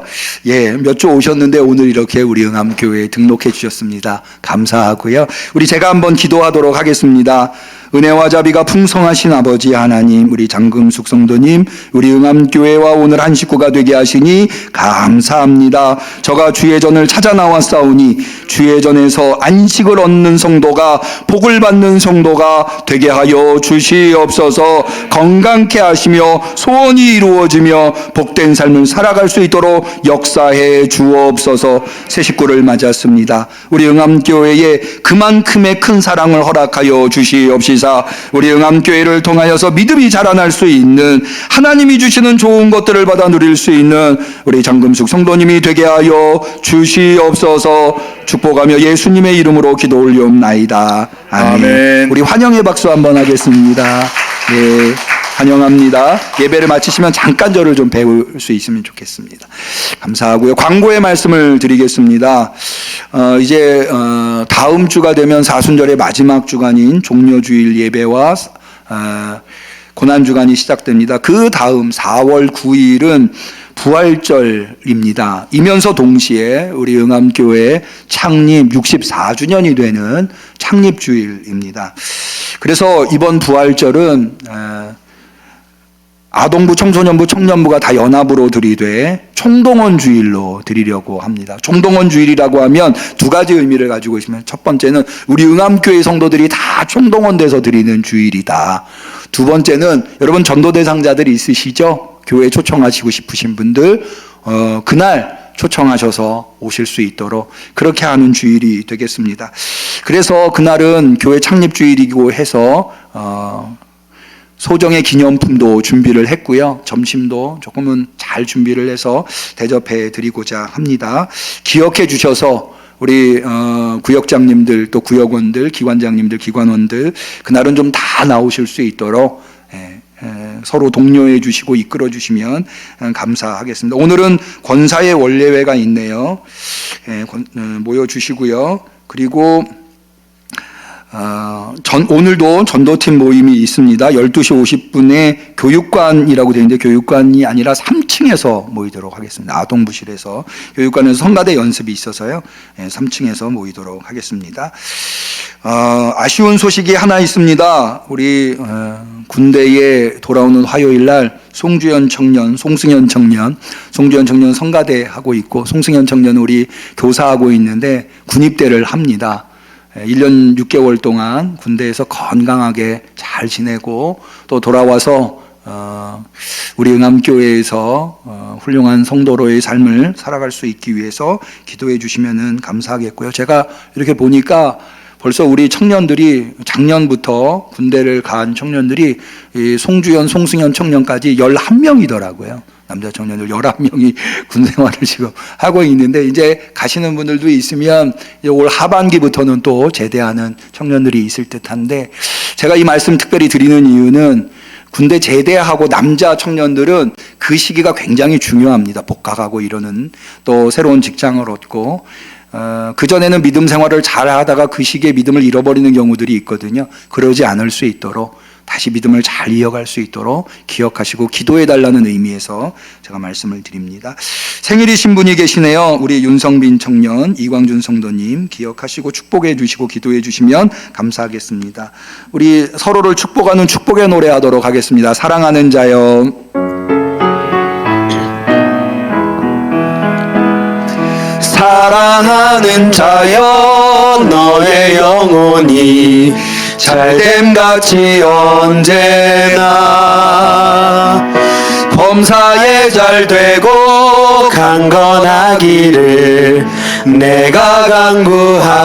몇 주 오셨는데 오늘 이렇게 우리 응암교회에 등록해 주셨습니다. 감사하고요. 제가 한번 기도하도록 하겠습니다. 은혜와 자비가 풍성하신 아버지 하나님, 우리 장금숙 성도님, 우리 응암교회와 오늘 한 식구가 되게 하시니 감사합니다. 저가 주의 전을 찾아 나왔사오니 주의 전에서 안식을 얻는 성도가, 복을 받는 성도가 되게 하여 주시옵소서. 건강케 하시며 소원이 이루어지며 복된 삶을 살아갈 수 있도록 역사해 주옵소서. 새 식구를 맞았습니다. 우리 응암교회에 그만큼의 큰 사랑을 허락하여 주시옵시사. 우리 응암교회를 통하여서 믿음이 자라날 수 있는, 하나님이 주시는 좋은 것들을 받아 누릴 수 있는 우리 장금숙 성도님이 되게 하여 주시옵소서. 축복하며 예수님의 이름으로 기도 올리옵나이다. 아멘. 우리 환영의 박수 한번 하겠습니다. 환영합니다. 예배를 마치시면 잠깐 저를 좀 배울 수 있으면 좋겠습니다. 감사하고요. 광고의 말씀을 드리겠습니다. 이제 다음 주가 되면 사순절의 마지막 주간인 종려주일 예배와 고난주간이 시작됩니다. 그 다음 4월 9일은 부활절입니다. 이면서 동시에 우리 응암교회 창립 64주년이 되는 창립주일입니다. 그래서 이번 부활절은 아동부, 청소년부, 청년부가 다 연합으로 들이되 총동원 주일로 드리려고 합니다. 총동원 주일이라고 하면 두 가지 의미를 가지고 있으면, 첫 번째는 우리 응암교회 성도들이 다 총동원돼서 드리는 주일이다. 두 번째는 여러분 전도 대상자들이 있으시죠? 교회 초청하시고 싶으신 분들 그날 초청하셔서 오실 수 있도록 그렇게 하는 주일이 되겠습니다. 그래서 그날은 교회 창립 주일이고 해서 소정의 기념품도 준비를 했고요. 점심도 조금은 잘 준비를 해서 대접해 드리고자 합니다. 기억해 주셔서 우리 구역장님들, 또 구역원들, 기관장님들, 기관원들 그날은 좀 다 나오실 수 있도록 서로 독려해 주시고 이끌어 주시면 감사하겠습니다. 오늘은 권사의 원례회가 있네요. 모여 주시고요. 그리고 오늘도 전도팀 모임이 있습니다. 12시 50분에 교육관이라고 되어 있는데 교육관이 아니라 3층에서 모이도록 하겠습니다. 아동부실에서, 교육관에서 성가대 연습이 있어서요. 3층에서 모이도록 하겠습니다. 아쉬운 소식이 하나 있습니다. 우리 군대에 돌아오는 화요일 날 송승현 청년 성가대 하고 있고, 송승현 청년은 우리 교사하고 있는데 군입대를 합니다. 1년 6개월 동안 군대에서 건강하게 잘 지내고 또 돌아와서 우리 응암교회에서 훌륭한 성도로의 삶을 살아갈 수 있기 위해서 기도해 주시면 감사하겠고요. 제가 이렇게 보니까 벌써 우리 청년들이 작년부터 군대를 간 청년들이 송승현 청년까지 11명이더라고요. 남자 청년들 11명이 군 생활을 지금 하고 있는데, 이제 가시는 분들도 있으면 올 하반기부터는 또 제대하는 청년들이 있을 듯한데, 제가 이 말씀 특별히 드리는 이유는 군대 제대하고 남자 청년들은 그 시기가 굉장히 중요합니다. 복학하고 이러는, 또 새로운 직장을 얻고 그전에는 믿음 생활을 잘 하다가 그 시기에 믿음을 잃어버리는 경우들이 있거든요. 그러지 않을 수 있도록, 다시 믿음을 잘 이어갈 수 있도록 기억하시고 기도해달라는 의미에서 제가 말씀을 드립니다. 생일이신 분이 계시네요. 우리 윤성빈 청년, 이광준 성도님 기억하시고 축복해 주시고 기도해 주시면 감사하겠습니다. 우리 서로를 축복하는 축복의 노래 하도록 하겠습니다. 사랑하는 자여, 사랑하는 자여, 너의 영혼이 잘됨같이 언제나 범사에 잘되고 강건하기를 내가 간구하노라.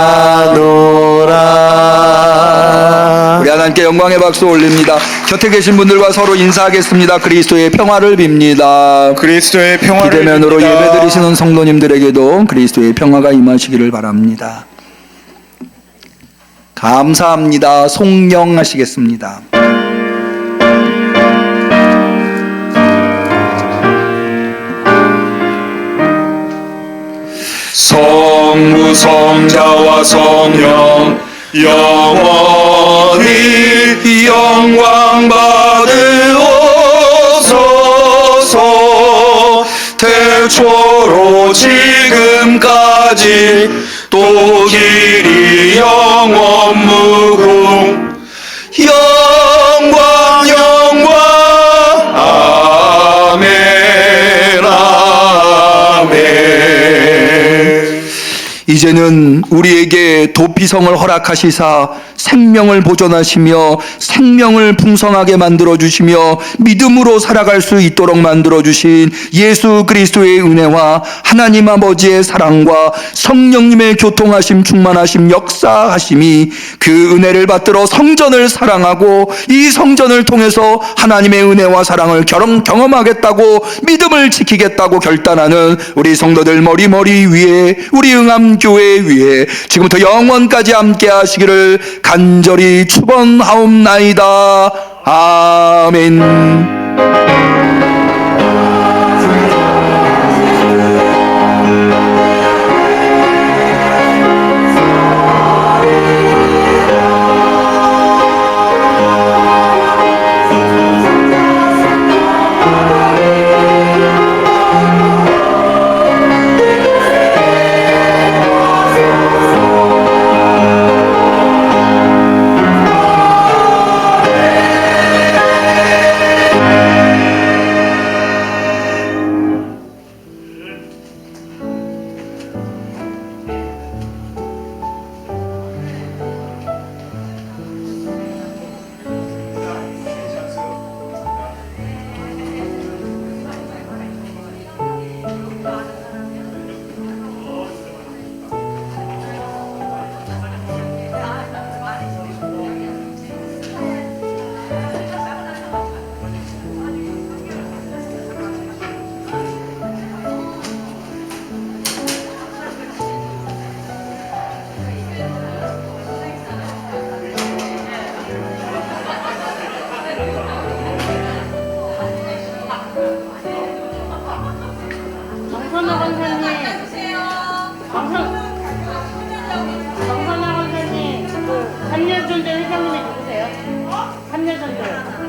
우리 하나님께 영광의 박수 올립니다. 곁에 계신 분들과 서로 인사하겠습니다. 그리스도의 평화를 빕니다. 그리스도의 평화를 비대면으로 빕니다. 예배드리시는 성도님들에게도 그리스도의 평화가 임하시기를 바랍니다. 감사합니다. 송영하시겠습니다. 성부 성자와 성령 영원히 영광 받으옵소서. 태초로 지금까지 또 길이 영원 무궁. 영광 영광 아멘 아멘. 이제는 우리에게 도피성을 허락하시사 생명을 보존하시며 생명을 풍성하게 만들어주시며 믿음으로 살아갈 수 있도록 만들어주신 예수 그리스도의 은혜와 하나님 아버지의 사랑과 성령님의 교통하심 충만하심 역사하심이 그 은혜를 받들어 성전을 사랑하고 이 성전을 통해서 하나님의 은혜와 사랑을 경험하겠다고 믿음을 지키겠다고 결단하는 우리 성도들 머리 위에 우리 응암교회 위에 지금부터 영원까지 함께 하시기를 간절히 축원하옵나이다. 아멘. 정선아 권사님, 정선아 권사님, 그 3년 전도 회장님이 누구세요? 3년 전도.